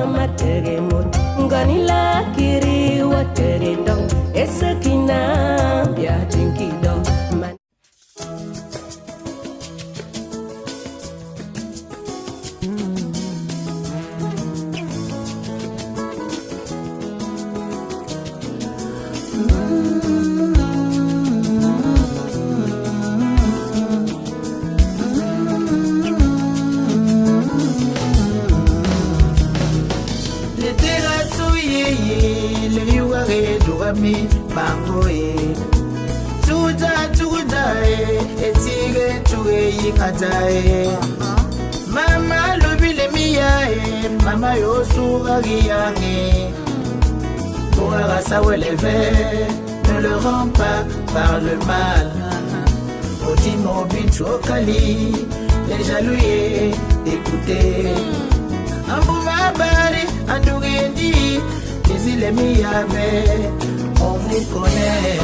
matere mot ngoni la kiri watere ndong esakina bia dinkido mi bangoe tuda etige tuge yikatae mama lobile miyae mama yosuga giyange pour sa lever ne le rend pas par le mal Otimo bincho kali les jaloux écoutez Ambouma bari andougendi les îles miyabe on vous connaît.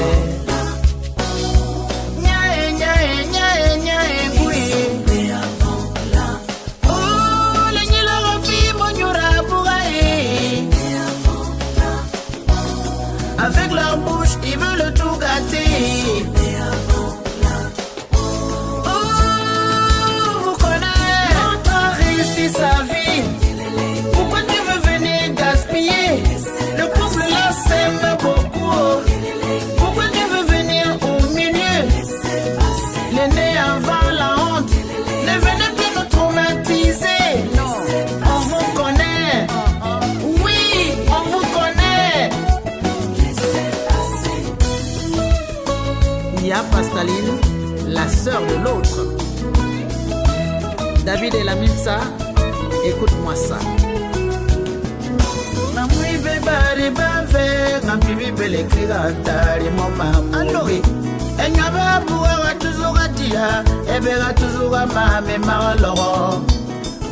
Nyae, nyae, nyae, nyae, oui. Oh, les Nilarofi, Monyura, Bouraï. Avec leur bouche, ils veulent tout gâter. Oh, vous connaissez. Quand on réussit sa vie, pourquoi tu veux venir gaspiller? Le couple là s'aime beaucoup. Pourquoi tu veux venir au milieu? L'aîné avant la honte. Ne venez plus nous traumatiser. On vous connaît. Oui, on vous connaît. Il y a Pastaline, la sœur de l'autre. David et la Milsa, écoute-moi ça. Bari bave ngambibi belekira tari mama alori enyaba buwa tuzuga dia ebera tuzuga mame maloro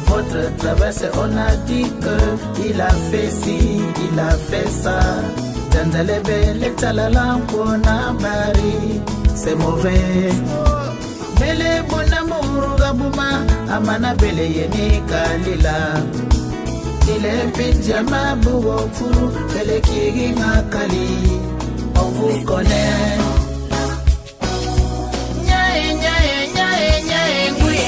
votre traverse on a dit que il a fait ci il a fait ça dandalebe le talala kona bari c'est mauvais bele bonamour gabuma amana bele yeni kalila Il Benjamin Bourofou, le Kiri Makali, on vous connaît. Nyae, nyae, nyae, nyae, oui.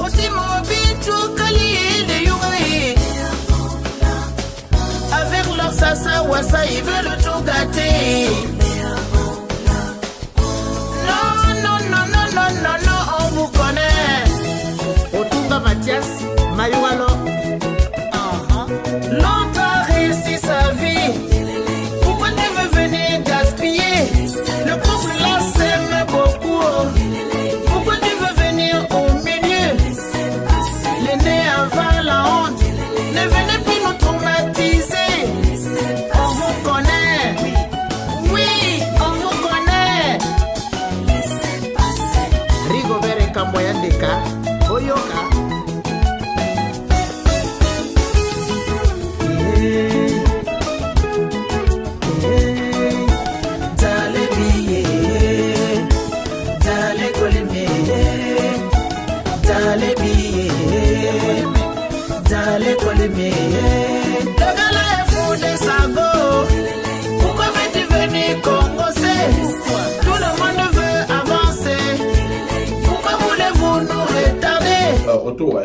Aussi mon bitou Kali, de Yuri. Avec leur sasa wasa, ils veulent tout gâter. Non, non, non, non, non, non, non, on vous connaît. Mathias, Mayoualo. L'autre a réussi sa vie. Pourquoi tu veux venir gaspiller? Le couple là s'aime beaucoup. Pourquoi tu veux venir au milieu? L'aîné avant la honte. Ne venez plus nous tromper. tantôt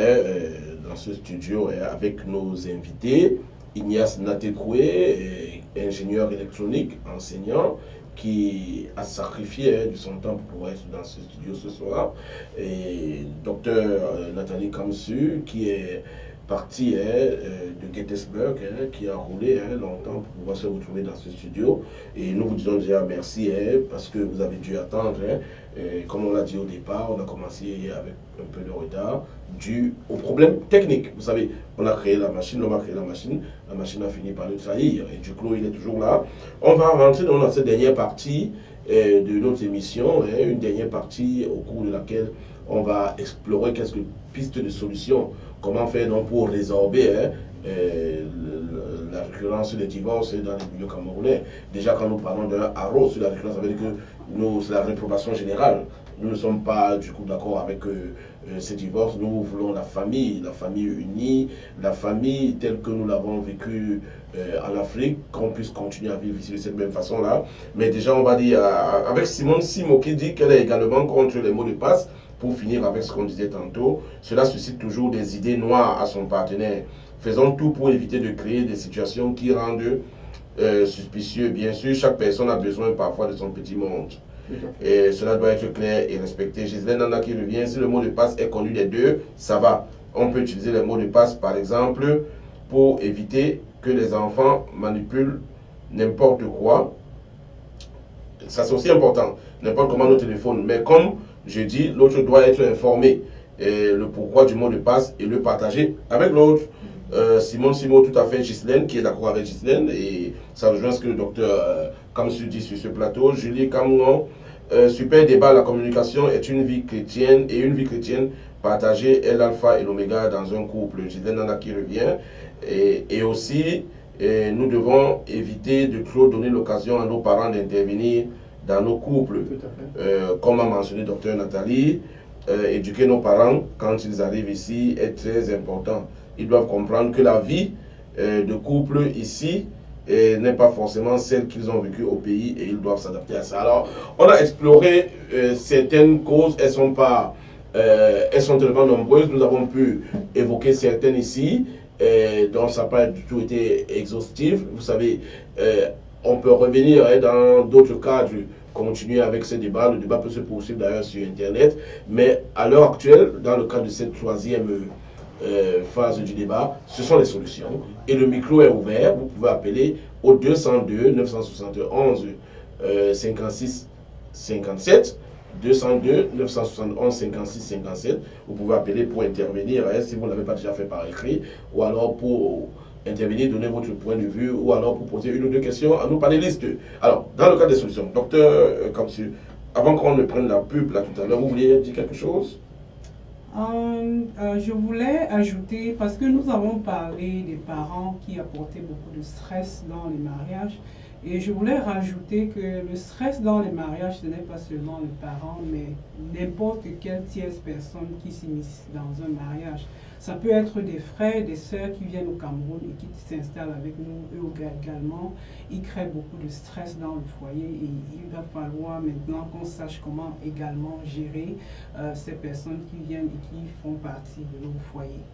dans ce studio avec nos invités, Ignace Natekoué, ingénieur électronique, enseignant, qui a sacrifié de son temps pour être dans ce studio ce soir, et docteur Nathalie Kamsu, qui est partie de Gettysburg, qui a roulé longtemps pour pouvoir se retrouver dans ce studio. Et nous vous disons déjà merci parce que vous avez dû attendre. Comme on l'a dit au départ, on a commencé avec un peu de retard dû aux problèmes techniques. Vous savez, on a créé la machine, l'homme a créé la machine a fini par le trahir. Et du coup, il est toujours là. On va rentrer dans cette dernière partie de notre émission, une dernière partie au cours de laquelle on va explorer quelques pistes de solutions. Comment faire donc pour résorber la récurrence des divorces dans les milieux camerounais. Déjà, quand nous parlons d'un haro sur la récurrence, ça veut dire que c'est la réprobation générale. Nous ne sommes pas du coup d'accord avec ces divorces. Nous voulons la famille unie, la famille telle que nous l'avons vécue en Afrique, qu'on puisse continuer à vivre ici de cette même façon-là. Mais déjà, on va dire, avec Simone Simo qui dit qu'elle est également contre les mots de passe. Pour finir avec ce qu'on disait tantôt, cela suscite toujours des idées noires à son partenaire. Faisons tout pour éviter de créer des situations qui rendent suspicieux. Bien sûr, chaque personne a besoin parfois de son petit monde. Et cela doit être clair et respecté. Gisèle Nanda qui revient, si le mot de passe est connu des deux, ça va. On peut utiliser le mot de passe, par exemple, pour éviter que les enfants manipulent n'importe quoi. Ça, c'est aussi important. N'importe comment nos téléphones. Mais comme je dis, l'autre doit être informé le pourquoi du mot de passe et le partager avec l'autre. Simon, tout à fait, Ghislaine, qui est d'accord avec Ghislaine, et ça rejoint ce que le docteur Kamsu dit sur ce plateau. Julie Kamouan, super débat, la communication est une vie chrétienne, et une vie chrétienne partagée est l'alpha et l'oméga dans un couple. Ghislaine Nana qui revient, et aussi, nous devons éviter de trop donner l'occasion à nos parents d'intervenir dans nos couples. Comme a mentionné docteur Nathalie, éduquer nos parents quand ils arrivent ici est très important. Ils doivent comprendre que la vie de couple ici n'est pas forcément celle qu'ils ont vécue au pays, et ils doivent s'adapter à ça. Alors, on a exploré certaines causes, elles sont tellement nombreuses, nous avons pu évoquer certaines ici, donc ça n'a pas du tout été exhaustif. Vous savez, on peut revenir dans d'autres cadres, continuer avec ce débat. Le débat peut se poursuivre d'ailleurs sur Internet. Mais à l'heure actuelle, dans le cadre de cette troisième phase du débat, ce sont les solutions. Et le micro est ouvert. Vous pouvez appeler au 202 971 56 57. 202 971 56 57. Vous pouvez appeler pour intervenir si vous ne l'avez pas déjà fait par écrit, ou alors pour intervenir, donner votre point de vue, ou alors pour poser une ou deux questions à nos panélistes. Alors, dans le cas des solutions, docteur Kamsu, avant qu'on ne prenne la pub là tout à l'heure, vous vouliez dire quelque chose? Je voulais ajouter, parce que nous avons parlé des parents qui apportaient beaucoup de stress dans les mariages, et je voulais rajouter que le stress dans les mariages, ce n'est pas seulement les parents, mais n'importe quelle tierce personne qui s'initie dans un mariage. Ça peut être des frères, des sœurs qui viennent au Cameroun et qui s'installent avec nous, eux également. Ils créent beaucoup de stress dans le foyer, et il va falloir maintenant qu'on sache comment également gérer ces personnes qui viennent et qui font partie de nos foyers.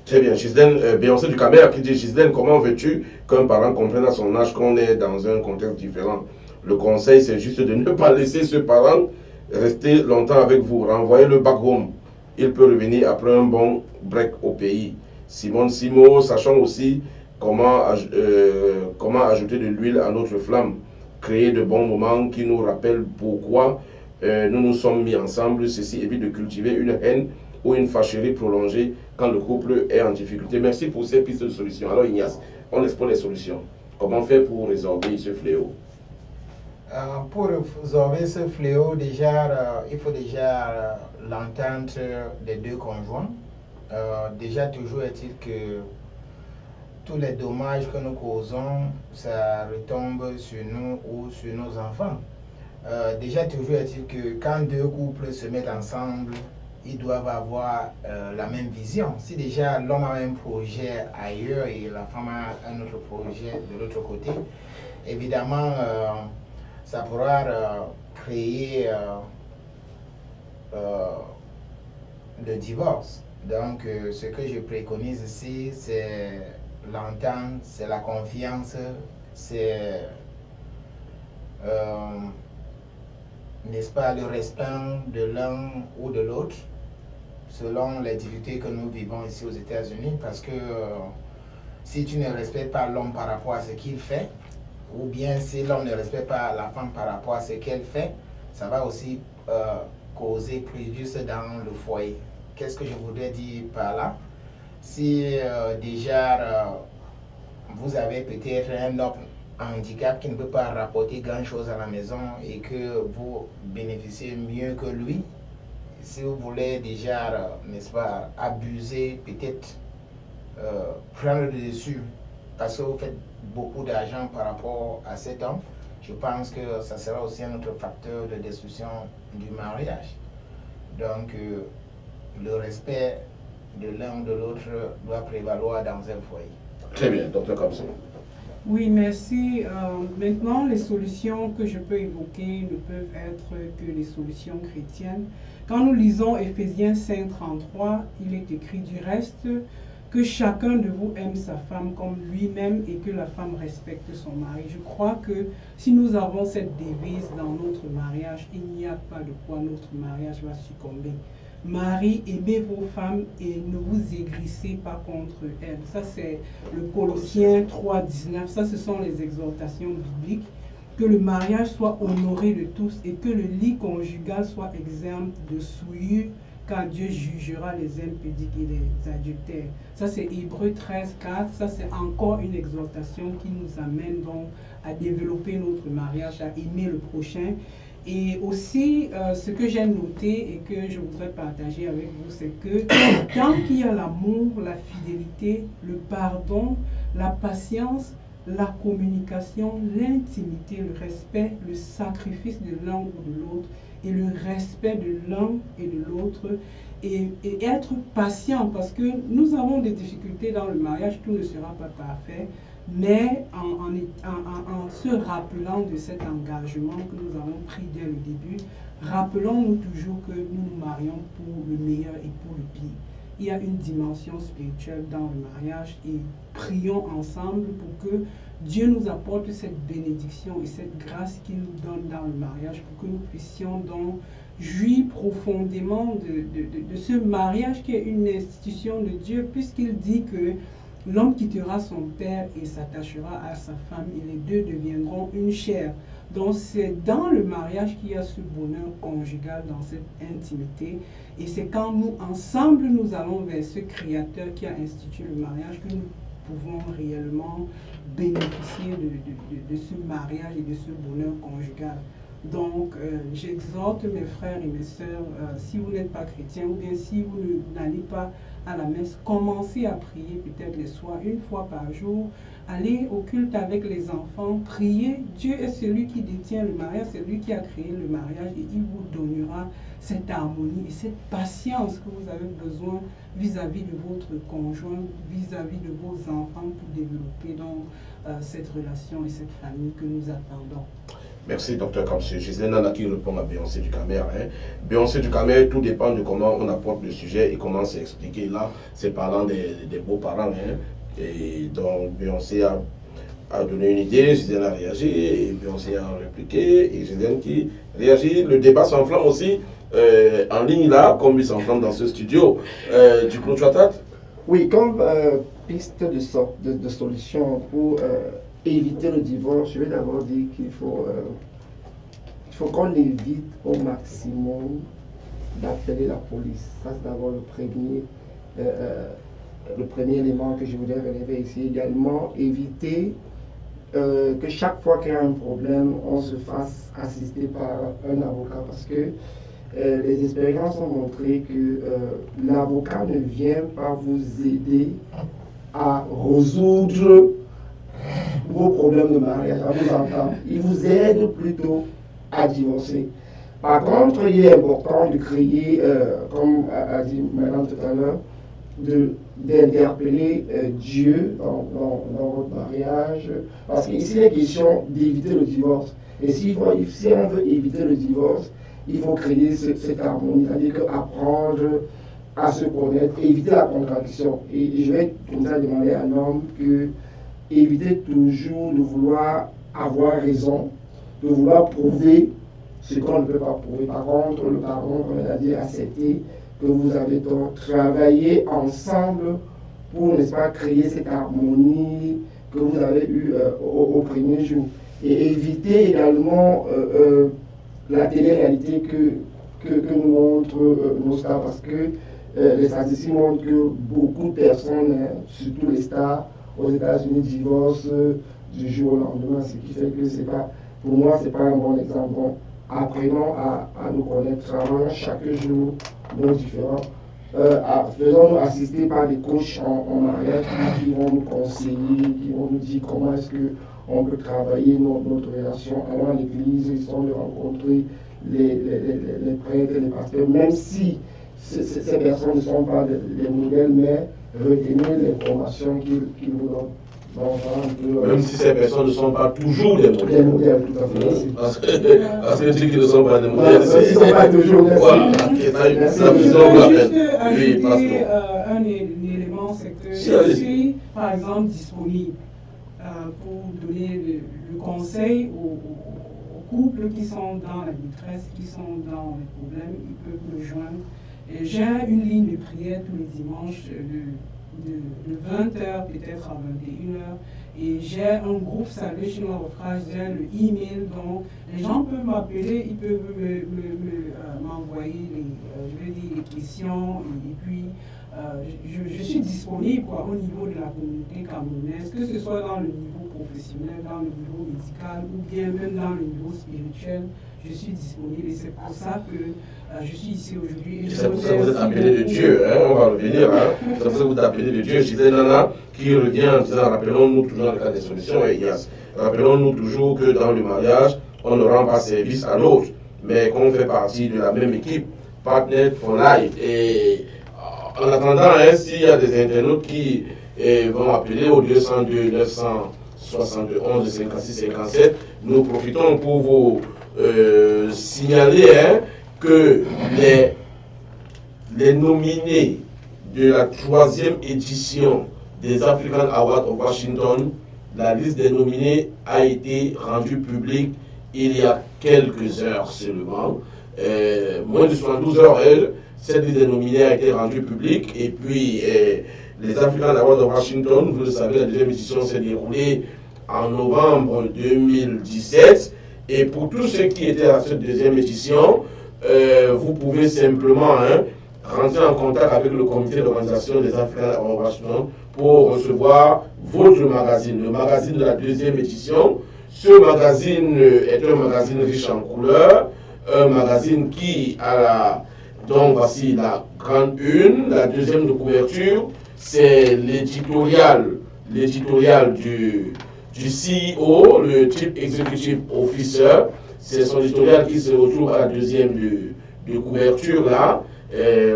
Très bien, Gisèle, Beyoncé du Camer qui dit: Gisèle, comment veux-tu qu'un parent comprenne à son âge qu'on est dans un contexte différent? Le conseil, c'est juste de ne pas laisser ce parent rester longtemps avec vous. Renvoyez-le back home. Il peut revenir après un bon break au pays. Simone Simo, sachant aussi comment ajouter de l'huile à notre flamme. Créer de bons moments qui nous rappellent pourquoi nous nous sommes mis ensemble. Ceci évite de cultiver une haine ou une fâcherie prolongée quand le couple est en difficulté. Merci pour ces pistes de solutions. Alors Ignace, on explore les solutions. Comment faire pour résorber ce fléau? Pour résorber ce fléau, il faut déjà l'entente des deux conjoints. Déjà, toujours est-il que tous les dommages que nous causons, ça retombe sur nous ou sur nos enfants. Déjà, toujours est-il que quand deux couples se mettent ensemble, ils doivent avoir la même vision. Si déjà l'homme a un projet ailleurs et la femme a un autre projet de l'autre côté, évidemment, ça pourra créer le divorce. Donc, ce que je préconise ici, c'est l'entente, c'est la confiance, c'est, n'est-ce pas, le respect de l'un ou de l'autre, selon les difficultés que nous vivons ici aux États-Unis, parce que si tu ne respectes pas l'homme par rapport à ce qu'il fait, ou bien si l'homme ne respecte pas la femme par rapport à ce qu'elle fait, ça va aussi causer préjudice dans le foyer. Qu'est-ce que je voudrais dire par là? Si déjà vous avez peut-être un homme handicap qui ne peut pas rapporter grand-chose à la maison et que vous bénéficiez mieux que lui, si vous voulez déjà, n'est-ce pas, abuser, peut-être prendre le dessus parce que vous faites beaucoup d'argent par rapport à cet homme, je pense que ça sera aussi un autre facteur de destruction du mariage. Donc, le respect de l'un ou de l'autre doit prévaloir dans un foyer. Très bien, Dr. Kamsé. Oui, merci. Maintenant, les solutions que je peux évoquer ne peuvent être que les solutions chrétiennes. Quand nous lisons Éphésiens 5:33, il est écrit du reste que chacun de vous aime sa femme comme lui-même et que la femme respecte son mari. Je crois que si nous avons cette devise dans notre mariage, il n'y a pas de quoi notre mariage va succomber. Marie, aimez vos femmes et ne vous aigrissez pas contre elles. Ça, c'est le Colossiens 3:19. Ça, ce sont les exhortations bibliques. Que le mariage soit honoré de tous et que le lit conjugal soit exempt de souillure, car Dieu jugera les impudiques et les adultères. Ça, c'est Hébreux 13:4. Ça, c'est encore une exhortation qui nous amène donc à développer notre mariage, à aimer le prochain. Et aussi, ce que j'ai noté et que je voudrais partager avec vous, c'est que tant qu'il y a l'amour, la fidélité, le pardon, la patience, la communication, l'intimité, le respect, le sacrifice de l'un ou de l'autre, et le respect de l'un et de l'autre, et être patient, parce que nous avons des difficultés dans le mariage, tout ne sera pas parfait, mais en se rappelant de cet engagement que nous avons pris dès le début, rappelons-nous toujours que nous nous marions pour le meilleur et pour le pire. Il y a une dimension spirituelle dans le mariage et prions ensemble pour que Dieu nous apporte cette bénédiction et cette grâce qu'il nous donne dans le mariage pour que nous puissions donc jouir profondément de ce mariage qui est une institution de Dieu, puisqu'il dit que l'homme quittera son père et s'attachera à sa femme et les deux deviendront une chair. Donc c'est dans le mariage qu'il y a ce bonheur conjugal, dans cette intimité. Et c'est quand nous, ensemble, nous allons vers ce Créateur qui a institué le mariage que nous pouvons réellement bénéficier de ce mariage et de ce bonheur conjugal. Donc, j'exhorte mes frères et mes sœurs, si vous n'êtes pas chrétien ou bien si vous n'allez pas à la messe, commencez à prier peut-être les soirs, une fois par jour. Allez au culte avec les enfants, priez. Dieu est celui qui détient le mariage, c'est lui qui a créé le mariage et il vous donnera cette harmonie et cette patience que vous avez besoin vis-à-vis de votre conjoint, vis-à-vis de vos enfants pour développer donc cette relation et cette famille que nous attendons. Merci, Dr. Kamsé. Gisèle Nana qui répond à Beyoncé du Camer. Beyoncé du Camer, tout dépend de comment on apporte le sujet et comment c'est expliqué. Là, c'est parlant des beaux-parents. Et donc, Beyoncé a donné une idée, Gisèle a réagi, et Beyoncé a répliqué, et Gisèle qui réagit. Le débat s'enflamme aussi en ligne là, comme il s'enflamme dans ce studio. Du coup, tu attends? Oui, comme piste de solution pour éviter le divorce, je vais d'abord dire qu'il faut qu'on évite au maximum d'appeler la police. Ça, c'est d'abord le premier élément que je voudrais relever ici. Également, éviter que chaque fois qu'il y a un problème, on se fasse assister par un avocat, parce que les expériences ont montré que l'avocat ne vient pas vous aider à résoudre vos problèmes de mariage, à vous entendre. Il vous aide plutôt à divorcer. Par contre, il est important de créer, comme a dit madame tout à l'heure, d'interpeller Dieu dans votre mariage, parce qu'ici il est question d'éviter le divorce. Et si on veut éviter le divorce, il faut créer cette harmonie, c'est-à-dire apprendre à se connaître et éviter la contradiction. Et je vais comme ça demander à l'homme que éviter toujours de vouloir avoir raison, de vouloir prouver ce qu'on ne peut pas prouver. Par contre, le pardon, comme elle a dit, accepter que vous avez tort, travailler ensemble pour, n'est-ce pas, créer cette harmonie que vous avez eue au premier jour. Et éviter également la télé-réalité que nous montrent nos stars, parce que les statistiques montrent que beaucoup de personnes, surtout les stars aux États-Unis, divorcent du jour au lendemain, ce qui fait que c'est pas, pour moi, c'est pas un bon exemple. Bon, apprenons à nous connaître, travaillons chaque jour nos différents. Faisons-nous assister par des coachs en mariage qui vont nous conseiller, qui vont nous dire comment est-ce qu'on peut travailler notre relation. Allons à l'église, histoire de rencontrer les prêtres, les pasteurs, même si ces personnes ne sont pas des modèles, mais retenez l'information qu'ils vous donnent. Donc, même si ces personnes ne sont pas toujours des modèles. Des modèles, tout à fait. Parce que ceux qui ne sont pas des modèles, ils ne sont pas toujours des voilà, ça vous la peine. Juste ajouter un élément, c'est que je suis, par exemple, disponible pour donner le conseil aux couples qui sont dans la détresse, qui sont dans les problèmes, ils peuvent me joindre. J'ai une ligne de prière tous les dimanches de 20h peut-être à 21h. Et j'ai un groupe Salvation Naufrage, j'ai le email, donc les gens peuvent m'appeler, ils peuvent m'envoyer les questions et puis je suis disponible au niveau de la communauté camerounaise, que ce soit dans le niveau professionnel, dans le niveau médical ou bien même dans le niveau spirituel. Je suis disponible et c'est pour ça que je suis ici aujourd'hui. C'est pour ça que vous êtes appelé de Dieu, hein, on va revenir. Hein. C'est pour ça que vous êtes appelé de Dieu. Je disais Nana qui revient en disant rappelons-nous toujours dans le cas des solutions et Ignace. Rappelons-nous toujours que dans le mariage, on ne rend pas service à l'autre, mais qu'on fait partie de la même équipe, Partner for Life. Et en attendant, hein, s'il y a des internautes qui vont appeler au 202 971 56 57, nous profitons pour vous signaler que les nominés de la 3e édition des African Awards of Washington, la liste des nominés a été rendue publique il y a quelques heures seulement. Moins de 72 heures, cette liste des nominés a été rendue publique. Et puis, les African Awards of Washington, vous le savez, la 2e édition s'est déroulée en novembre 2017. Et pour tous ceux qui étaient à cette 2e édition, vous pouvez simplement rentrer en contact avec le comité d'organisation des African Awards of Washington pour recevoir votre magazine, le magazine de la 2e édition. Ce magazine est un magazine riche en couleurs, un magazine qui a donc voici la grande une, la 2e de couverture, c'est l'éditorial du CEO, le Chief Executive Officer. C'est son éditorial qui se retrouve à la 2e de couverture là,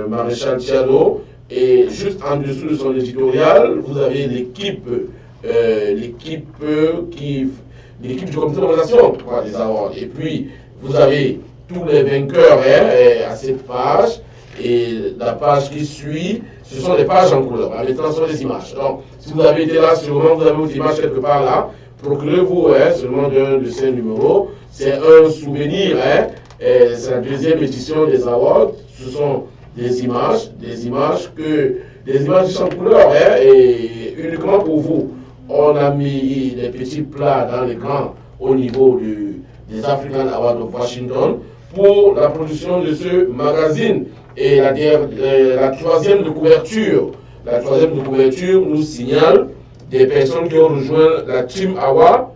Maréchal Tiano. Et juste en dessous de son éditorial, vous avez l'équipe du comité d'organisation des awards. Et puis, vous avez tous les vainqueurs à cette page. Et la page qui suit, ce sont des pages en couleur. Maintenant, ce sont des images. Donc, si vous avez été là, sûrement vous avez vos images quelque part là. Procurez-vous seulement d'un de ces numéros. C'est un souvenir. C'est la 2e édition des awards. Ce sont des images en couleur. Et uniquement pour vous, on a mis des petits plats dans l'écran au niveau des African Awards of Washington pour la production de ce magazine. Et la 3e de couverture, nous signale des personnes qui ont rejoint la Team Awa,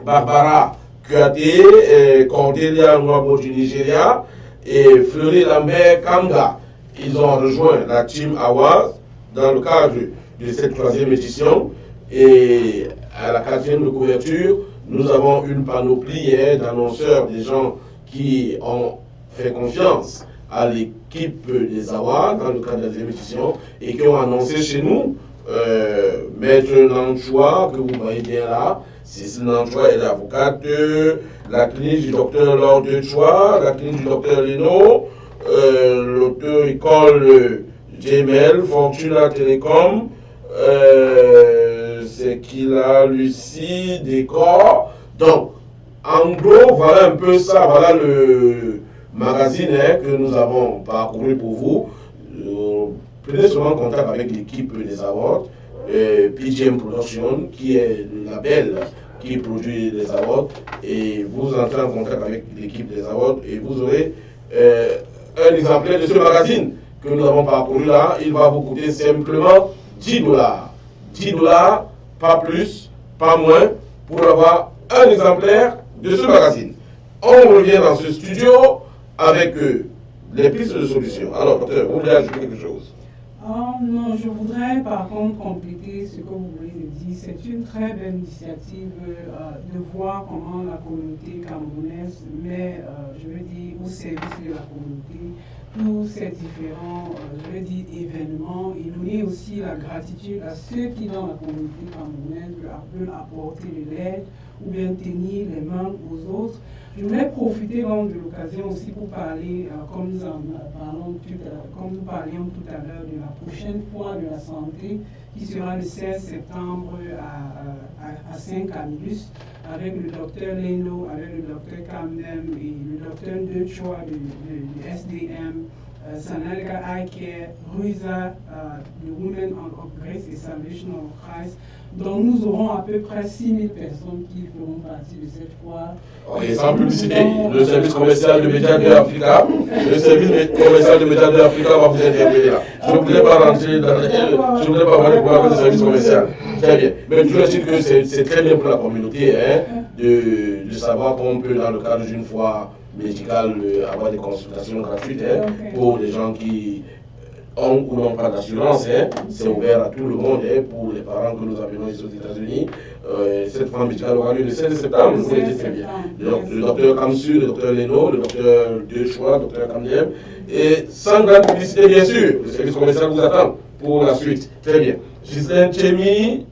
Barbara Kuate, Cordelia Nwabo du Nigeria et Fleury Lambert Kanga. Ils ont rejoint la Team Awa dans le cadre de cette 3e édition. Et à la 4e de couverture, nous avons une panoplie d'annonceurs, des gens qui ont fait confiance à l'équipe des Awa dans le cadre de la 2e édition et qui ont annoncé chez nous Maître Nanchoua, que vous voyez bien là. Cécile Nanchoua est l'avocate de la clinique du docteur Lord de Choua, la clinique du docteur Leno, l'auteur-école Gmail, Fortuna Telecom, c'est qu'il a Lucie, Décor. Donc, en gros, voilà un peu ça, voilà le magazine que nous avons parcouru pour vous. Prenez souvent contact avec l'équipe des awards, PGM Production, qui est le label qui produit les awards, et vous entrez en contact avec l'équipe des awards et vous aurez un exemplaire de ce magazine que nous avons parcouru là. Il va vous coûter simplement $10. $10, pas plus, pas moins, pour avoir un exemplaire de ce magazine. On revient dans ce studio avec les pistes de solutions. Alors, docteur, vous voulez ajouter quelque chose? Non, je voudrais par contre compléter ce que vous voulez dire. C'est une très belle initiative de voir comment la communauté camerounaise met, je veux dire, au service de la communauté tous ces différents, je veux dire, événements, et donner aussi la gratitude à ceux qui dans la communauté camerounaise veulent apporter de l'aide ou bien tenir les mains aux autres. Je voulais profiter donc de l'occasion aussi pour parler, comme nous parlions tout à l'heure, de la prochaine fois de la santé, qui sera le 16 septembre à Saint-Camillus, avec le docteur Leno, avec le docteur Kamnem et le docteur De Chua de SDM, Sanalga Eye Care, Ruiza, the Women of Grace et Salvation of Christ. Donc nous aurons à peu près 6000 personnes qui feront partie de cette foire. Et sans publicité, le service commercial de Média de Africa, le service commercial de Média de Africa va vous interpeller là. Je ne voulais pas rentrer dans je ne voulais pas parler pour le service commercial. Très bien. Mais toujours est-il que c'est très bien pour la communauté de savoir qu'on peut, dans le cadre d'une foire médicale, avoir des consultations gratuites pour les gens qui ont ou n'ont pas d'assurance. C'est ouvert à tout le monde pour les parents que nous avons ici aux États-Unis. Cette foire médicale aura lieu le 16 septembre, vous l'avez dit très bien. Le docteur Kamsu, le docteur Leno, le docteur De Chua, le docteur Kamdiem, et sans grande publicité bien sûr, le service commercial vous attend pour la suite. Très bien. Ghislaine Tchemi,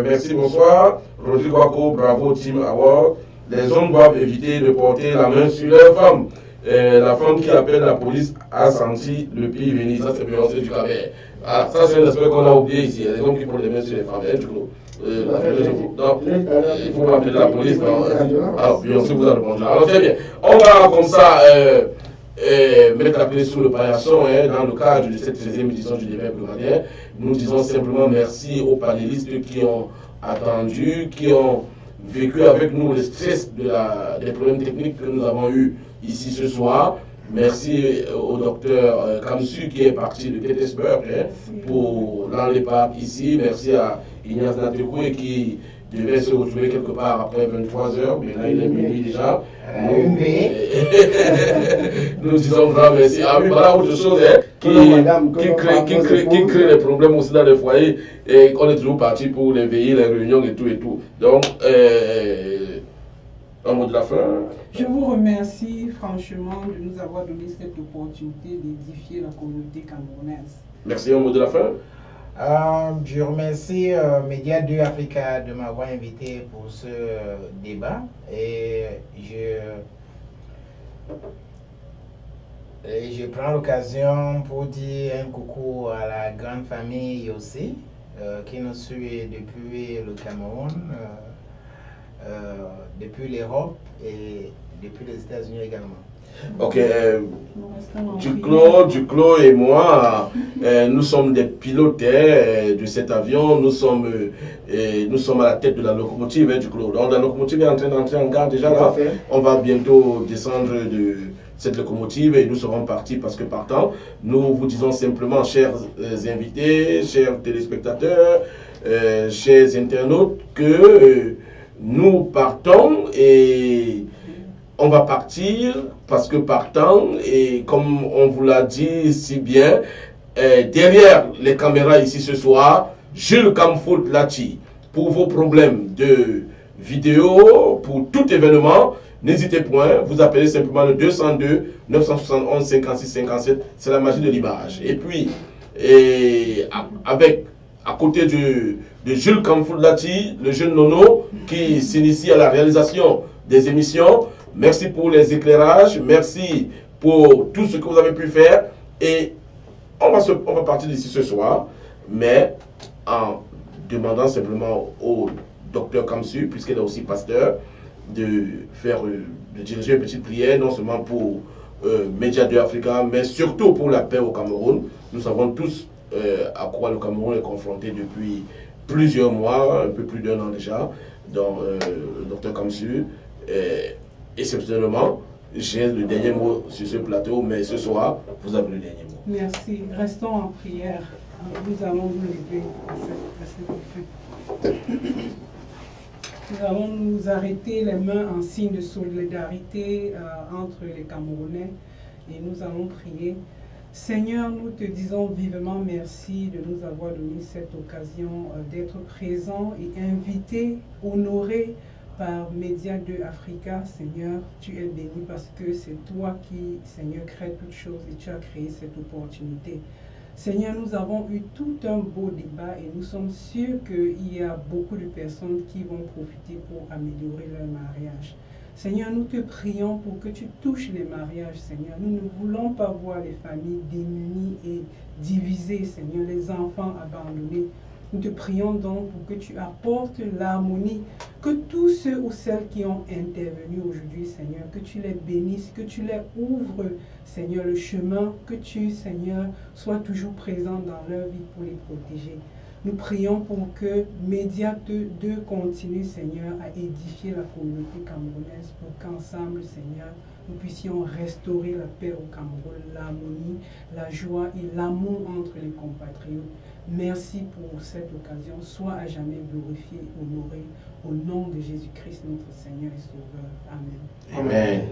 merci, bonsoir. Rodrigo Ako, bravo, Team Award. Les hommes doivent éviter de porter la main sur leurs femmes. La femme qui appelle la police a senti le pire venir. Ça, c'est Beyoncé du Cabert. Ah, ça, c'est un aspect qu'on a oublié ici. Il y a des hommes qui portent les mains sur les femmes. Du coup, donc, il faut pas appeler la police. Alors, Beyoncé vous a répondu. Alors, très bien. On va comme ça mettre la clé sous le paillasson dans le cadre de cette 13e édition du débat hebdomadaire. Nous disons simplement merci aux panélistes qui ont attendu, qui ont vécu avec nous le stress des problèmes techniques que nous avons eus ici ce soir. Merci au docteur Kamsu qui est parti de Gettysburg pour l'enlèvement ici. Merci à Ignace Natekoué qui devait se retrouver quelque part après 23 heures, mais là il est minuit déjà. Nous disons vraiment merci. Ah oui, voilà autre chose qui crée des problèmes aussi dans les foyers et qu'on est toujours parti pour les veillées, les réunions et tout et tout. Donc, un mot de la fin. Je vous remercie franchement de nous avoir donné cette opportunité d'édifier la communauté camerounaise. Merci, un mot de la fin. Je remercie Média 2 Africa de m'avoir invité pour ce débat et je prends l'occasion pour dire un coucou à la grande famille aussi qui nous suit depuis le Cameroun, depuis l'Europe et depuis les États-Unis également. Ok, Duclos et moi, nous sommes des pilotes de cet avion, nous sommes à la tête de la locomotive Duclos. Donc la locomotive est en train d'entrer en gare déjà là. On va bientôt descendre de cette locomotive et nous serons partis parce que partant, nous vous disons simplement, chers invités, chers téléspectateurs, chers internautes, que nous partons et on va partir parce que partant, et comme on vous l'a dit si bien, derrière les caméras ici ce soir, Jules Kamfout Lati, pour vos problèmes de vidéo, pour tout événement, n'hésitez point, vous appelez simplement le 202 971 56 57, c'est la magie de l'image. Et puis, à côté de Jules Kamfout Lati, le jeune Nono qui s'initie à la réalisation des émissions. Merci pour les éclairages, merci pour tout ce que vous avez pu faire et on va partir d'ici ce soir, mais en demandant simplement au docteur Kamsu, puisqu'elle est aussi pasteur, de diriger une petite prière, non seulement pour Média 2 Africa, mais surtout pour la paix au Cameroun. Nous savons tous à quoi le Cameroun est confronté depuis plusieurs mois, un peu plus d'1 an déjà. Donc, docteur Kamsu, exceptionnellement, j'ai le dernier mot sur ce plateau, mais ce soir, vous avez le dernier mot. Merci. Restons en prière. Nous allons nous lever à cette fin. Nous allons nous arrêter les mains en signe de solidarité entre les Camerounais et nous allons prier. Seigneur, nous te disons vivement merci de nous avoir donné cette occasion d'être présents et invités, honorés par Média 2 Africa. Seigneur, tu es béni parce que c'est toi qui, Seigneur, crée toutes choses et tu as créé cette opportunité. Seigneur, nous avons eu tout un beau débat et nous sommes sûrs qu'il y a beaucoup de personnes qui vont profiter pour améliorer leur mariage. Seigneur, nous te prions pour que tu touches les mariages, Seigneur. Nous ne voulons pas voir les familles démunies et divisées, Seigneur, les enfants abandonnés. Nous te prions donc pour que tu apportes l'harmonie, que tous ceux ou celles qui ont intervenu aujourd'hui, Seigneur, que tu les bénisses, que tu les ouvres, Seigneur, le chemin, que tu, Seigneur, sois toujours présent dans leur vie pour les protéger. Nous prions pour que Média 2 continue, Seigneur, à édifier la communauté camerounaise pour qu'ensemble, Seigneur, nous puissions restaurer la paix au Cameroun, l'harmonie, la joie et l'amour entre les compatriotes. Merci pour cette occasion. Sois à jamais glorifié et honoré au nom de Jésus-Christ, notre Seigneur et Sauveur. Amen. Amen.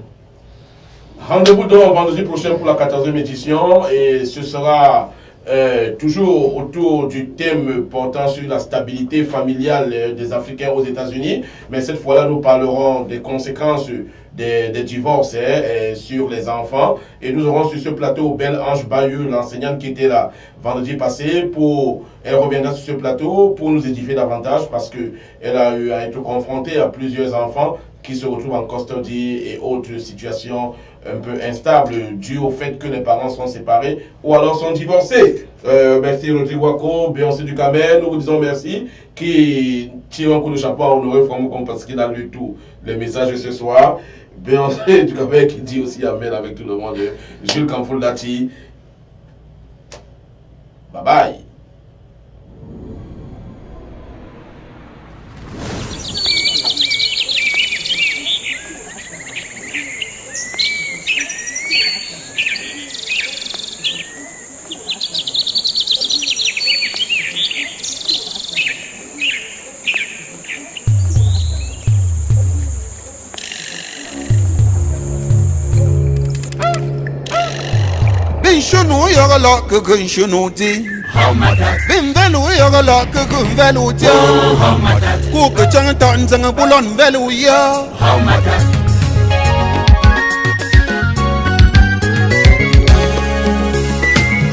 Rendez-vous donc vendredi prochain pour la 14e édition et ce sera toujours autour du thème portant sur la stabilité familiale des Africains aux États-Unis, mais cette fois-là nous parlerons des conséquences des divorces sur les enfants et nous aurons sur ce plateau Belle Ange Bayeux, l'enseignante qui était là vendredi passé, elle reviendra sur ce plateau pour nous édifier davantage parce qu'elle a eu à être confrontée à plusieurs enfants qui se retrouvent en custodie et autres situations un peu instables dues au fait que les parents sont séparés ou alors sont divorcés. Merci Rodrigo Wako, Beyoncé du Kamel, nous vous disons merci, qui tire un coup de chapeau à Honoré Fromocom parce qu'il a lu tous les messages de ce soir. Beyoncé du Kamel qui dit aussi Amen avec tout le monde. Jules Kamfoldati. Bye bye. Shunu yoga lo kukun shunu ti. Bim velu yoga lo kukun velu ti. Kuku chang ton zang bulon velu ya.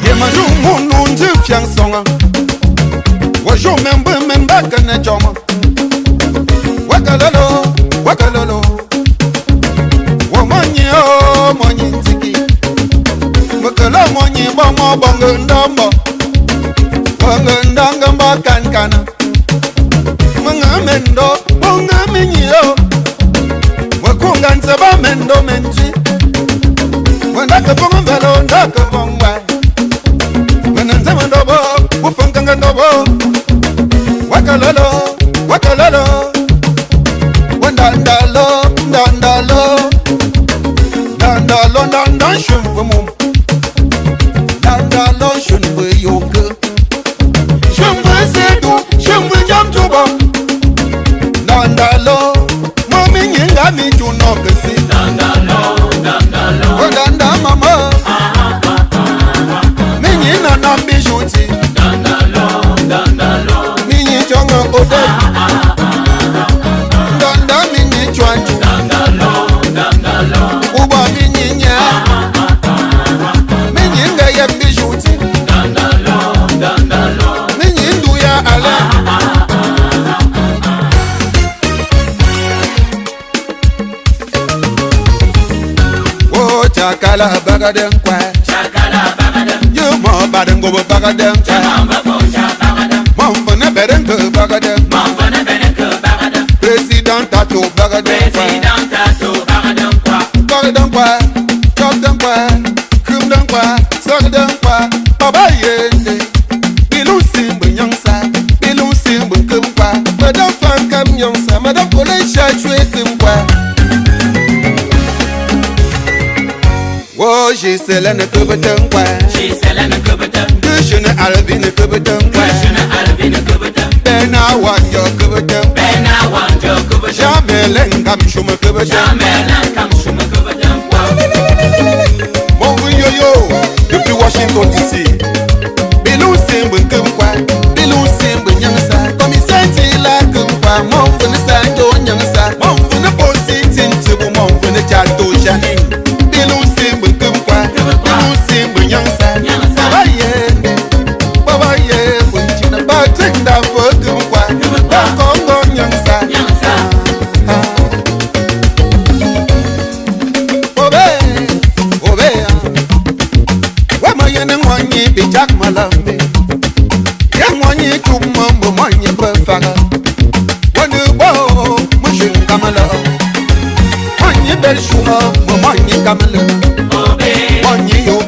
Yema nu munu nzi fiang songa. Wajo membe memba kane choma. Wakalolo, wakalolo. Wamanyi o manyi nziki. Makala monyi bongo bongo ndombo bongo ndanga mbakankana mangamendo bongo minyo wakunga nsaba mendo menji wandaka bongo mbelo ndaka bongo wananzama ndobo ufankanga ndobo wakalolo wakalolo wandandalo ndandalo ndandalo ndandanshumvumu Dandalo shunwe yoke Shumwe sedu, shumwe jamtuba Dandalo, mami nyinga mijuno kesi Dandalo, danda mama Minyi nana bijuti Dandalo, minyi chonga ode Danda minyi chwanju Uba minyi nye ya bijuti dandalo minyi ya ala oh chakala bagaden kwa chakala bagaden mo baden go bagadem mon fone beden go bagadem Président tato bagadem bagadem kwa chop dem kwa kum dem kwa sok dem kwa baba yende bilun simbu nyangsa bilun simbu kum kwa madam fan kam nyangsa madam kole chachwe kum kwa wo jiselene kubetem kwa jiselene kubetem kushune alvine kubetem kwa kushune alvine kubetem bena wanjo kubetem bena wanjo kubetem jamelen kam shume kubetem jamelen kam shume kubetem mon yo depuis Washington DC bilou simbu kumkwa bilou simbu nyangsa komisenti la kumkwa mon vene sanjo nyangsa mon vene positin tibu mon vene chato jani bilou simbu kumkwa bilou simbu nyangsa baba ye bunchina batinda fo kumkwa kongo nyangsa Bijak malambe yang wanyi kumambo manyi prefaga wanu bo mushin kamala manyi belshuma manyi kamala manyi yo